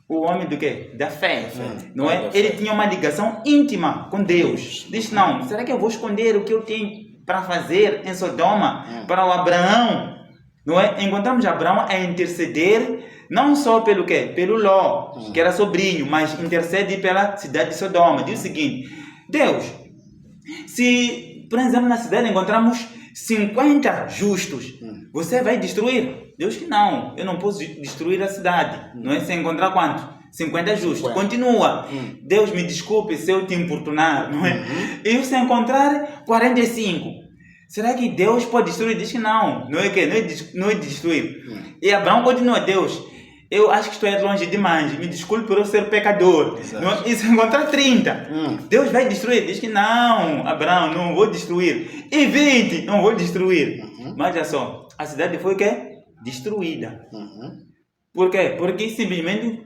o homem do quê? Da fé, não é? Ele tinha uma ligação íntima com Deus. Diz: não, será que eu vou esconder o que eu tenho para fazer em Sodoma para o Abraão? Não é? Encontramos Abraão a interceder não só pelo quê? Pelo Ló, que era sobrinho, mas intercede pela cidade de Sodoma. Diz o seguinte: Deus, se, por exemplo, na cidade encontramos 50 justos, você vai destruir? Deus que não, eu não posso destruir a cidade. Não é? Se encontrar quanto? 50 justos. Continua. Deus, me desculpe se eu te importunar, não é? E se encontrar 45, será que Deus pode destruir? Diz que não. Não é que? Não é destruir. E Abraão continua: Deus, eu acho que estou longe demais. Me desculpe por eu ser pecador. Não, e se encontrar 30, Deus vai destruir? Diz que não, Abraão, não vou destruir. E 20, não vou destruir. Mas olha só, a cidade foi o quê? Destruída. Por quê? Porque simplesmente,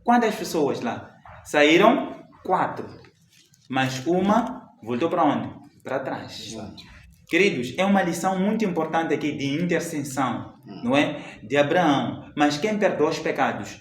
quantas pessoas lá? Saíram 4. Mas uma voltou para onde? Para trás. Queridos, é uma lição muito importante aqui de intercessão, não é? De Abraão. Mas quem perdoou os pecados?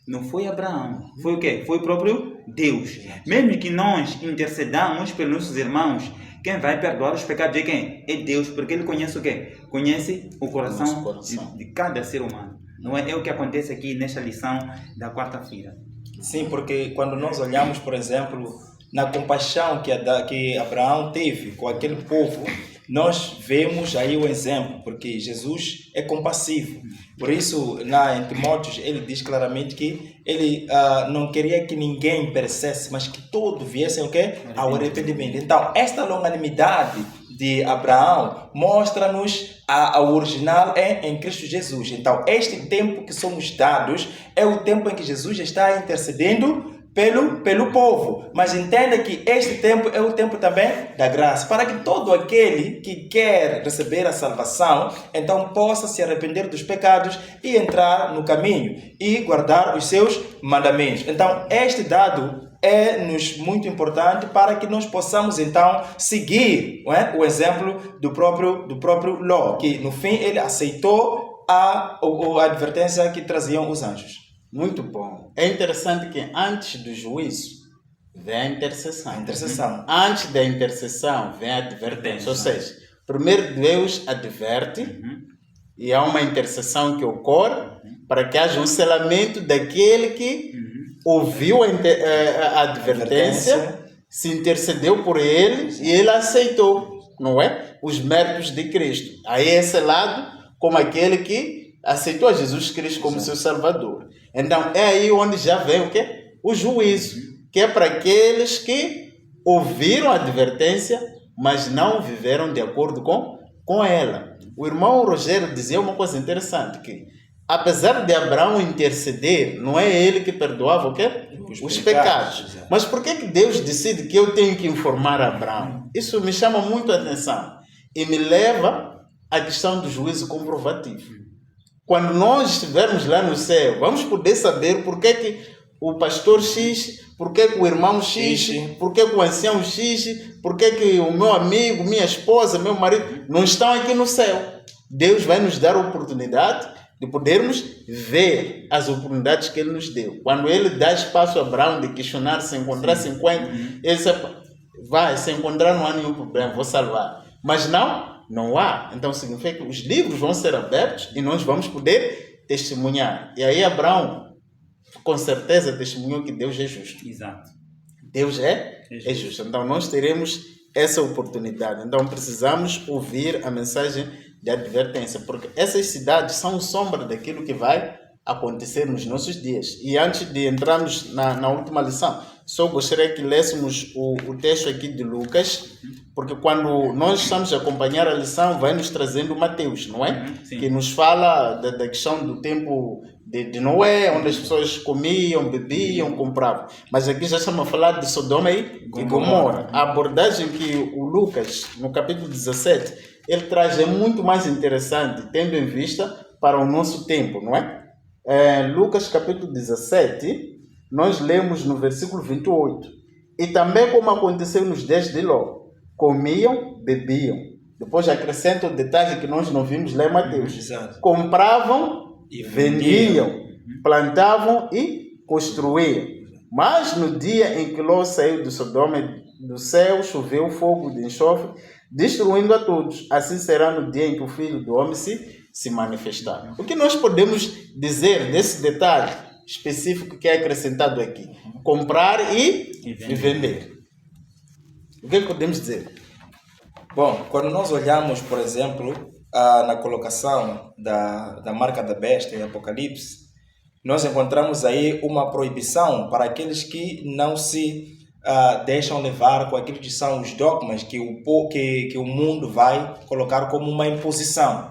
Não foi Abraão. Foi o quê? Foi o próprio Deus. Mesmo que nós intercedamos pelos nossos irmãos, quem vai perdoar os pecados é quem? É Deus, porque Ele conhece o quê? Conhece o coração de cada ser humano. Não é? É o que acontece aqui nesta lição da quarta-feira. Sim, porque quando nós olhamos, por exemplo, na compaixão que Abraão teve com aquele povo, nós vemos aí o exemplo, porque Jesus é compassivo. Por isso, em Timóteo, ele diz claramente que ele não queria que ninguém perecesse, mas que todos viessem o quê? Ao arrependimento. Então, esta longanimidade de Abraão mostra-nos o original em Cristo Jesus. Então, este tempo que somos dados é o tempo em que Jesus está intercedendo pelo povo. Mas entenda que este tempo é o tempo também da graça, para que todo aquele que quer receber a salvação, então possa se arrepender dos pecados e entrar no caminho e guardar os seus mandamentos. Então, este dado é-nos muito importante para que nós possamos então seguir, não é? O exemplo do próprio Ló, que no fim ele aceitou a advertência que traziam os anjos. Muito bom. É interessante que antes do juízo vem a intercessão. Antes da intercessão vem a advertência. Ou seja, primeiro Deus adverte e há uma intercessão que ocorre para que haja um selamento daquele que ouviu a advertência, se intercedeu por ele e ele aceitou, não é? Os méritos de Cristo. Aí é selado como aquele que aceitou a Jesus Cristo como seu Salvador. Então, é aí onde já vem o quê? O juízo, que é para aqueles que ouviram a advertência, mas não viveram de acordo com ela. O irmão Rogério dizia uma coisa interessante, que apesar de Abraão interceder, não é ele que perdoava o quê? Os pecados. Mas por que Deus decide que eu tenho que informar Abraão? Isso me chama muito a atenção e me leva à questão do juízo comprovativo. Quando nós estivermos lá no céu, vamos poder saber por que o pastor X, por que o irmão X, por que o ancião X, por que o meu amigo, minha esposa, meu marido não estão aqui no céu. Deus vai nos dar a oportunidade de podermos ver as oportunidades que Ele nos deu. Quando Ele dá espaço a Abraão de questionar, se encontrar 50, ele vai, se encontrar não há nenhum problema, vou salvar. Mas não há. Então significa que os livros vão ser abertos e nós vamos poder testemunhar. E aí Abraão, com certeza, testemunhou que Deus é justo. Exato. Deus é justo. Então nós teremos essa oportunidade. Então precisamos ouvir a mensagem de advertência, porque essas cidades são sombra daquilo que vai acontecer nos nossos dias. E antes de entrarmos na última lição, só gostaria que lêssemos o texto aqui de Lucas, porque quando nós estamos a acompanhar a lição, vai nos trazendo Mateus, não é? Que nos fala da questão do tempo de Noé, onde as pessoas comiam, bebiam, compravam. Mas aqui já estamos a falar de Sodoma e Gomorra. A abordagem que o Lucas, no capítulo 17, ele traz é muito mais interessante, tendo em vista para o nosso tempo, não é? Lucas capítulo 17, nós lemos no versículo 28. E também como aconteceu nos dias de Ló, comiam, bebiam. Depois acrescenta o detalhe que nós não vimos lá em Mateus. Compravam e vendiam, plantavam e construíam. Mas no dia em que Ló saiu de Sodoma, do céu choveu fogo de enxofre, destruindo a todos. Assim será no dia em que o Filho do Homem se manifestar. O que nós podemos dizer desse detalhe específico que é acrescentado aqui? Comprar e vender. O que podemos dizer? Bom, quando nós olhamos, por exemplo, na colocação da marca da besta em Apocalipse, nós encontramos aí uma proibição para aqueles que não se deixam levar com aquilo que são os dogmas que o mundo vai colocar como uma imposição.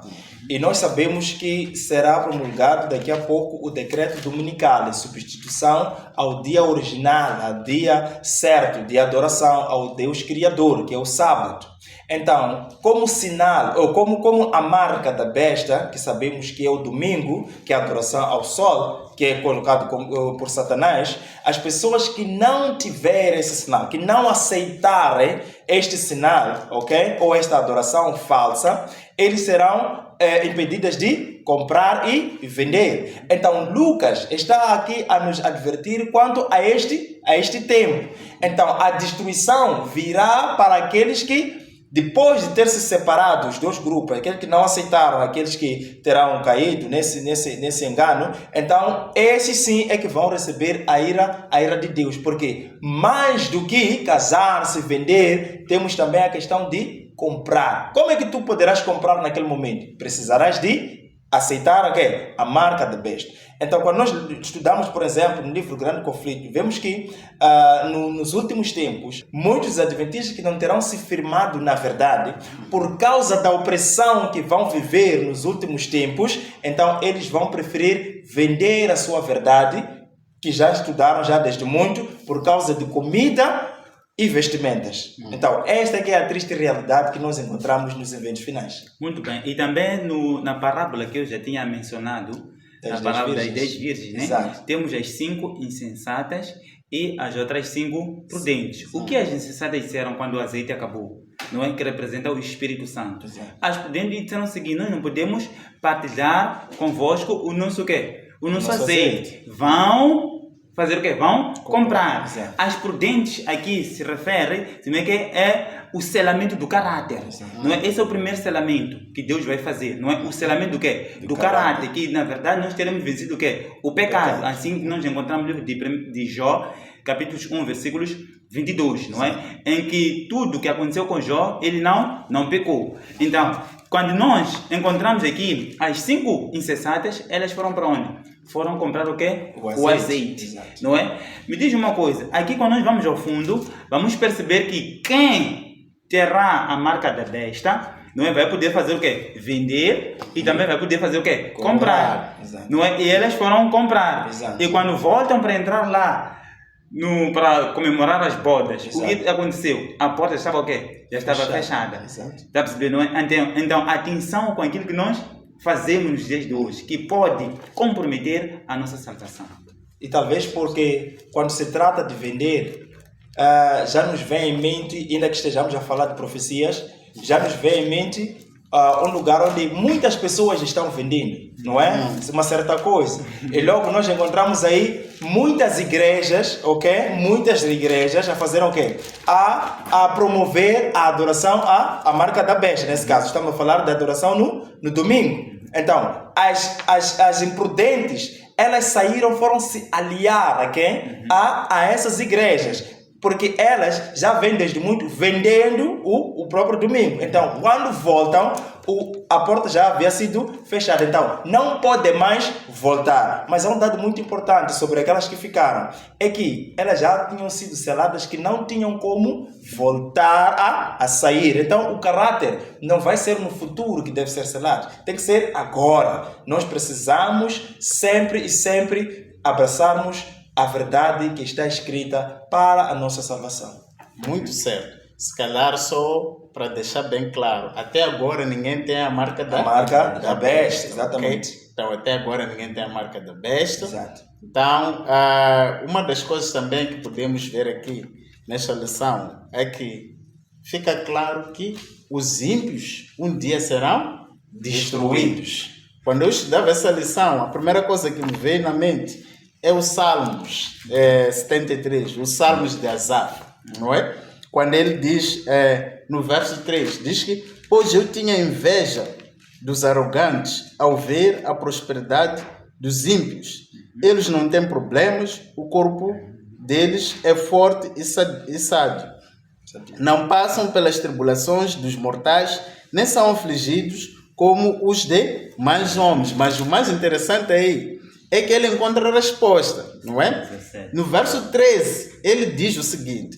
E nós sabemos que será promulgado daqui a pouco o decreto dominical, em substituição ao dia original, ao dia certo de adoração ao Deus Criador, que é o sábado. Então, como sinal, ou como a marca da besta, que sabemos que é o domingo, que é a adoração ao sol, que é colocado por Satanás, as pessoas que não tiverem esse sinal, que não aceitarem este sinal, ok? Ou esta adoração falsa, eles serão impedidas de comprar e vender. Então, Lucas está aqui a nos advertir quanto a este tempo. Então, a destruição virá para aqueles que, depois de ter se separado os dois grupos, aqueles que não aceitaram, aqueles que terão caído nesse engano, então esses sim é que vão receber a ira de Deus. Porque mais do que casar-se, vender, temos também a questão de comprar. Como é que tu poderás comprar naquele momento? Precisarás de aceitar a marca da besta. Então, quando nós estudamos, por exemplo, no livro Grande Conflito, vemos que nos últimos tempos, muitos adventistas que não terão se firmado na verdade, por causa da opressão que vão viver nos últimos tempos, então eles vão preferir vender a sua verdade, que já estudaram já desde muito por causa de comida e vestimentas. Então, esta que é a triste realidade que nós encontramos nos eventos finais. Muito bem. E também na parábola que eu já tinha mencionado, na parábola das 10 virgens, né? Exato. Temos as 5 insensatas e as outras 5 prudentes. O que as insensatas disseram quando o azeite acabou? Não é que representa o Espírito Santo. Exato. As prudentes disseram o seguinte: nós não podemos partilhar convosco o nosso quê? O nosso azeite. Vão fazer o quê? Vão comprar. Exato. As prudentes aqui se refere, não é que é o selamento do caráter. Não é? Esse é o primeiro selamento que Deus vai fazer. Não é? O selamento do quê? Do caráter. Que na verdade nós teremos vencido o quê? O pecado. Assim que nós encontramos no livro de Jó, capítulos 1, versículos 22, não é? Em que tudo que aconteceu com Jó, ele não pecou. Então, quando nós encontramos aqui as 5 insensatas, elas foram para onde? Foram comprar o quê? O azeite. Exato. Não é? Me diz uma coisa, aqui quando nós vamos ao fundo, vamos perceber que quem terá a marca da besta, não é? Vai poder fazer o quê? Vender e também vai poder fazer o quê? Comprar. Exato. Não é? E elas foram comprar. Exato. E quando voltam para entrar lá, para comemorar as bodas, Exato. o que aconteceu? A porta estava o quê? Já estava fechada. Exato. Está a perceber, não é? Então, atenção com aquilo que nós fazemos nos dias de hoje, que pode comprometer a nossa salvação. E talvez porque quando se trata de vender, já nos vem em mente, ainda que estejamos a falar de profecias, já nos vem em mente um lugar onde muitas pessoas estão vendendo, não é? Uma certa coisa. E logo nós encontramos aí muitas igrejas, ok? Muitas igrejas a fazer o quê? A promover a adoração à marca da besta. Nesse caso, estamos a falar da adoração no domingo. Então, as imprudentes, elas foram se aliar a quem? A essas igrejas. Porque elas já vêm desde muito vendendo o próprio domingo. Então, quando voltam, a porta já havia sido fechada. Então, não pode mais voltar. Mas há um dado muito importante sobre aquelas que ficaram. É que elas já tinham sido seladas que não tinham como voltar a sair. Então, o caráter não vai ser no futuro que deve ser selado. Tem que ser agora. Nós precisamos sempre e sempre abraçarmos a verdade que está escrita para a nossa salvação. Muito certo. Se calhar só para deixar bem claro, até agora ninguém tem a marca da besta. Exatamente. Okay? Então, até agora ninguém tem a marca da besta. Exato. Então, uma das coisas também que podemos ver aqui nesta lição é que fica claro que os ímpios um dia serão destruídos. Quando eu estudava essa lição, a primeira coisa que me veio na mente é o Salmos 73, os Salmos de Asaf, não é? Quando ele diz, no verso 3, diz que pois eu tinha inveja dos arrogantes ao ver a prosperidade dos ímpios. Eles não têm problemas, o corpo deles é forte e sádio. Não passam pelas tribulações dos mortais, nem são afligidos como os de mais homens. Mas o mais interessante aí é que ele encontra a resposta, não é? No verso 13, ele diz o seguinte: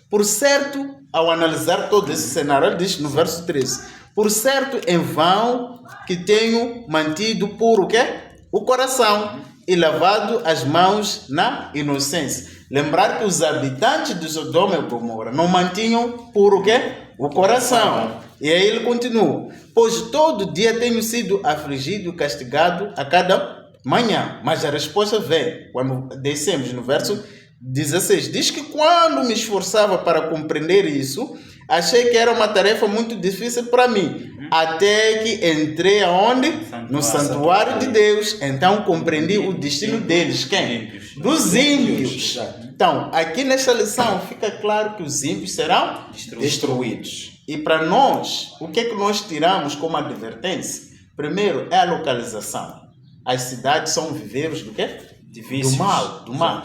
por certo, ao analisar todo esse cenário, ele diz no verso 13, por certo, em vão que tenho mantido puro o quê? O coração e lavado as mãos na inocência. Lembrar que os habitantes de Sodoma e Gomorra não mantinham puro o quê? O coração. E aí ele continua, pois todo dia tenho sido afligido e castigado a cada manhã. Mas a resposta vem quando descemos no verso 16. Diz que quando me esforçava para compreender isso, achei que era uma tarefa muito difícil para mim. Até que entrei aonde? No santuário de Deus. Então compreendi o destino deles. Quem? Dos ímpios. Então, aqui nesta lição fica claro que os ímpios serão destruídos. E para nós, o que é que nós tiramos como advertência? Primeiro é a localização. As cidades são viveiros do quê? Do mal, do mal.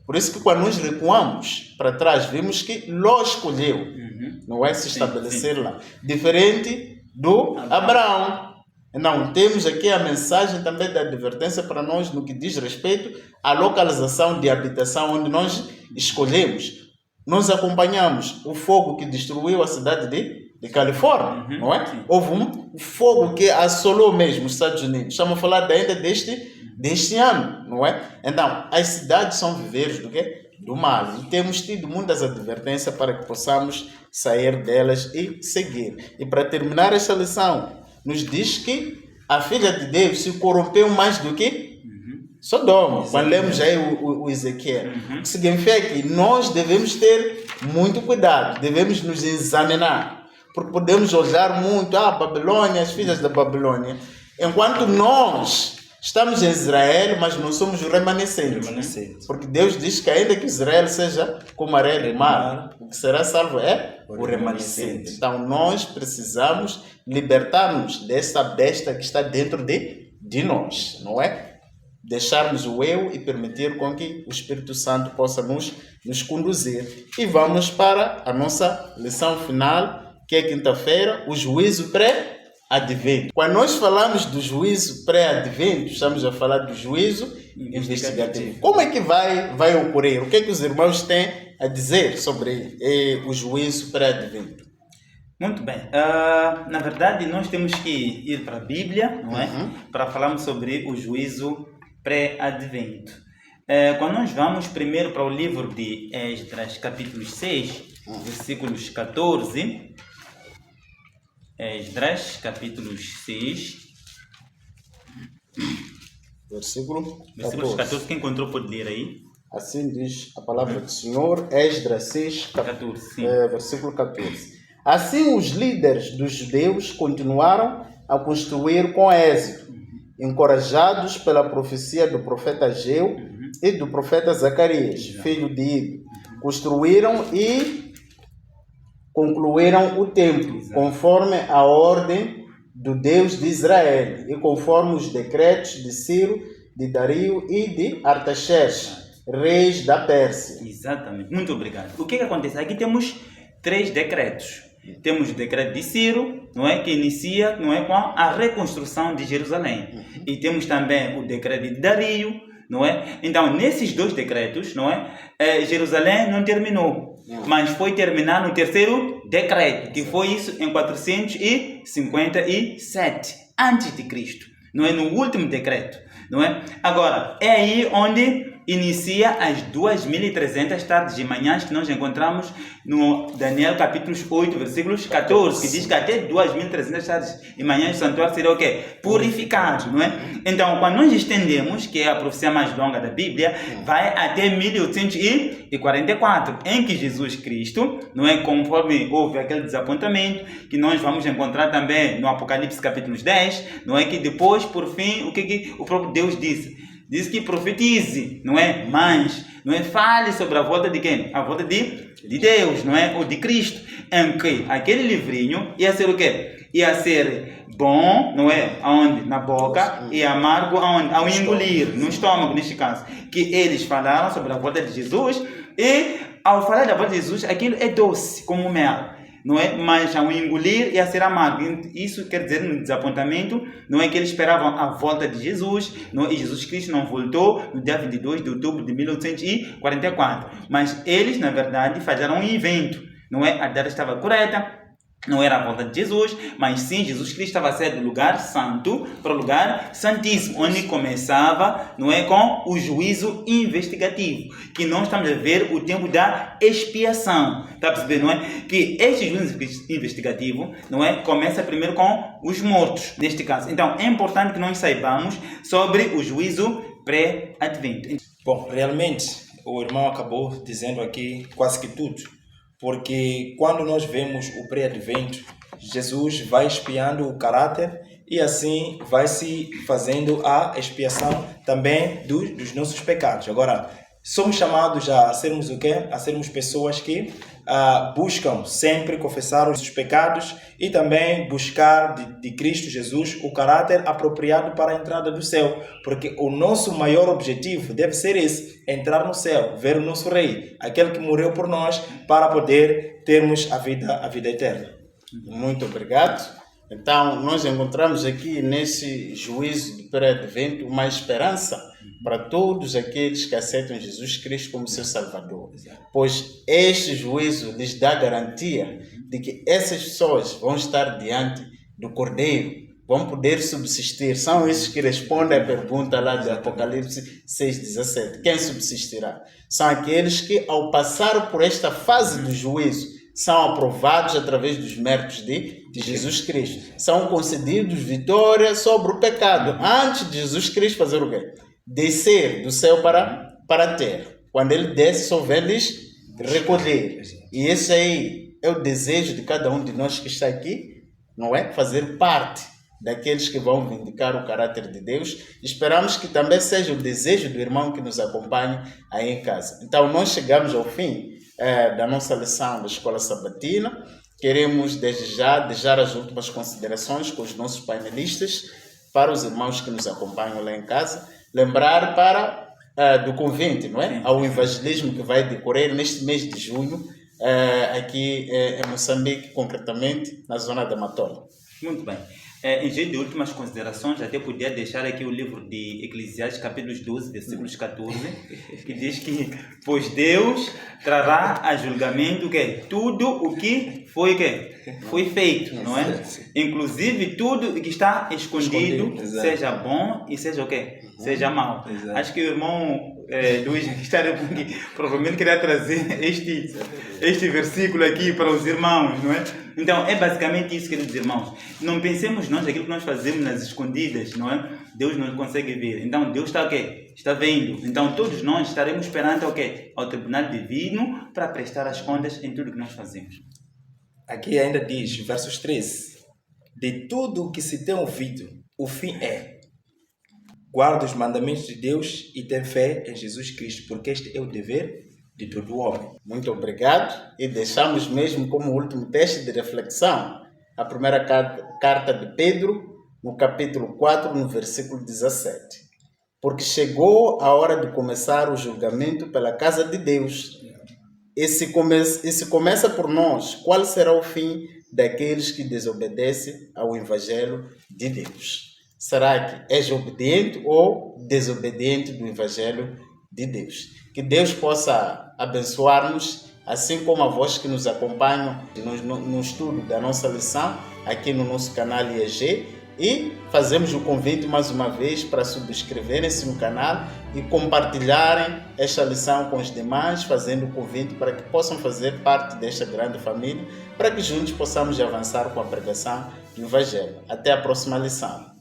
Por isso que quando nós recuamos para trás, vimos que Ló escolheu, não é se estabelecer lá. Diferente do Abraão. Não, temos aqui a mensagem também da advertência para nós no que diz respeito à localização de habitação onde nós escolhemos. Nós acompanhamos o fogo que destruiu a cidade de Califórnia, não é? Houve um fogo que assolou mesmo os Estados Unidos. Estamos a falar ainda deste ano, não é? Então, as cidades são viveiros do quê? Do mal. E temos tido muitas advertências para que possamos sair delas e seguir. E para terminar esta lição, nos diz que a filha de Deus se corrompeu mais do que Sodoma. Quando lemos aí o Ezequiel. O que significa que nós devemos ter muito cuidado, devemos nos examinar. Porque podemos olhar muito, Babilônia, as filhas da Babilônia. Enquanto nós estamos em Israel, mas não somos os remanescentes. Porque Deus diz que ainda que Israel seja como a areia do mar, o que será salvo é o remanescente. Então nós precisamos libertar-nos dessa besta que está dentro de nós, não é? Deixarmos o eu e permitir com que o Espírito Santo possa nos conduzir. E vamos para a nossa lição final, que é quinta-feira, o juízo pré-advento. Quando nós falamos do juízo pré-advento, estamos a falar do juízo investigativo. Como é que vai ocorrer? O que é que os irmãos têm a dizer sobre o juízo pré-advento? Muito bem. Na verdade, nós temos que ir para a Bíblia, não é? Para falarmos sobre o juízo pré-advento. Quando nós vamos primeiro para o livro de Esdras, capítulo 6, versículos 14. Esdras, capítulo 6. Versículos 14. Quem encontrou pode ler aí. Assim diz a palavra do Senhor, Esdras 6, 14, versículo 14. Assim os líderes dos judeus continuaram a construir com êxito, encorajados pela profecia do profeta Ageu e do profeta Zacarias, filho de Ido. Construíram e concluíram o templo, conforme a ordem do Deus de Israel e conforme os decretos de Ciro, de Dario e de Artaxerxes, reis da Pérsia. Exatamente. Muito obrigado. O que acontece? Aqui temos 3 decretos. Temos o decreto de Ciro, não é, que inicia, não é, com a reconstrução de Jerusalém. E temos também o decreto de Dario, não é? Então, nesses 2 decretos, não é, Jerusalém não terminou, mas foi terminar no terceiro decreto, que foi isso em 457 antes de Cristo, não é, no último decreto, não é? Agora, é aí onde inicia as 2.300 tardes e manhãs que nós encontramos no Daniel capítulo 8, versículos 14, que diz que até 2.300 tardes e manhãs o santuário será o quê? Purificado, não é? Então, quando nós estendemos, que é a profecia mais longa da Bíblia, vai até 1844, em que Jesus Cristo, não é, conforme houve aquele desapontamento, que nós vamos encontrar também no Apocalipse capítulo 10, não é, que depois, por fim, o que o próprio Deus disse? Diz que profetize, não é? Mas, não é? Fale sobre a volta de quem? A volta de Deus, não é? Ou de Cristo. Em que aquele livrinho ia ser o quê? Ia ser bom, não é? Aonde? Na boca. E amargo aonde? Ao engolir, no estômago, neste caso. Que eles falaram sobre a volta de Jesus. E ao falar da volta de Jesus, aquilo é doce, como mel. Não é? Mas ao engolir ia ser amargo. Isso quer dizer, no desapontamento, não é, que eles esperavam a volta de Jesus, não é? E Jesus Cristo não voltou no dia 22 de outubro de 1844. Mas eles, na verdade, fizeram um evento, não é? A data estava correta, não era a volta de Jesus, mas sim, Jesus Cristo estava a sair do lugar santo para o lugar santíssimo, onde começava, não é, com o juízo investigativo, que nós estamos a ver o tempo da expiação. Está a perceber, não é? Que este juízo investigativo, não é, começa primeiro com os mortos, neste caso. Então, é importante que nós saibamos sobre o juízo pré-advento. Bom, realmente, o irmão acabou dizendo aqui quase que tudo. Porque quando nós vemos o pré-advento, Jesus vai expiando o caráter e assim vai se fazendo a expiação também dos nossos pecados. Agora, somos chamados a sermos o quê? A sermos pessoas que buscam sempre confessar os pecados e também buscar de Cristo Jesus o caráter apropriado para a entrada do céu, porque o nosso maior objetivo deve ser esse, entrar no céu, ver o nosso Rei, aquele que morreu por nós para poder termos a vida eterna. Muito obrigado. Então, nós encontramos aqui nesse juízo de pré-advento uma esperança para todos aqueles que aceitam Jesus Cristo como seu Salvador. Pois este juízo lhes dá garantia de que essas pessoas vão estar diante do Cordeiro, vão poder subsistir. São esses que respondem à pergunta lá de Apocalipse 6,17. Quem subsistirá? São aqueles que, ao passar por esta fase do juízo, são aprovados através dos méritos de Jesus Cristo. São concedidos vitória sobre o pecado. Antes de Jesus Cristo fazer o quê? Descer do céu para a terra. Quando ele desce, só vem lhes recolher. E esse aí é o desejo de cada um de nós que está aqui, não é? Fazer parte daqueles que vão vindicar o caráter de Deus. Esperamos que também seja o desejo do irmão que nos acompanha aí em casa. Então, nós chegamos ao fim da nossa lição da Escola Sabatina. Queremos, desde já, deixar as últimas considerações com os nossos painelistas, para os irmãos que nos acompanham lá em casa. Lembrar do convite, não é? Ao evangelismo que vai decorrer neste mês de junho, aqui em Moçambique, concretamente na zona da Matola. Muito bem. Em jeito de últimas considerações, até podia deixar aqui o livro de Eclesiastes, capítulos 12, versículos 14, que diz que, pois Deus trará a julgamento tudo o que foi feito, não é? Inclusive tudo que está escondido, seja bom e seja o quê? Seja mau. Exato. Acho que o irmão Luís que está aqui provavelmente queria trazer este versículo aqui para os irmãos, não é? Então, é basicamente isso, queridos irmãos. Não pensemos nós aquilo que nós fazemos nas escondidas, não é? Deus não consegue ver. Então, Deus está o quê? Está vendo. Então, todos nós estaremos perante o quê? Ao tribunal divino para prestar as contas em tudo que nós fazemos. Aqui ainda diz, versos 13: de tudo o que se tem ouvido, o fim é: guarda os mandamentos de Deus e tem fé em Jesus Cristo, porque este é o dever de todo homem. Muito obrigado. E deixamos mesmo como último texto de reflexão a primeira carta de Pedro, no capítulo 4, no versículo 17. Porque chegou a hora de começar o julgamento pela casa de Deus. E se começa por nós, qual será o fim daqueles que desobedecem ao Evangelho de Deus? Será que és obediente ou desobediente do Evangelho de Deus? Que Deus possa abençoar-nos, assim como a vós que nos acompanham no estudo da nossa lição, aqui no nosso canal IEG. E fazemos o convite mais uma vez para subscreverem-se no canal e compartilharem esta lição com os demais, fazendo o convite para que possam fazer parte desta grande família, para que juntos possamos avançar com a pregação do Evangelho. Até a próxima lição.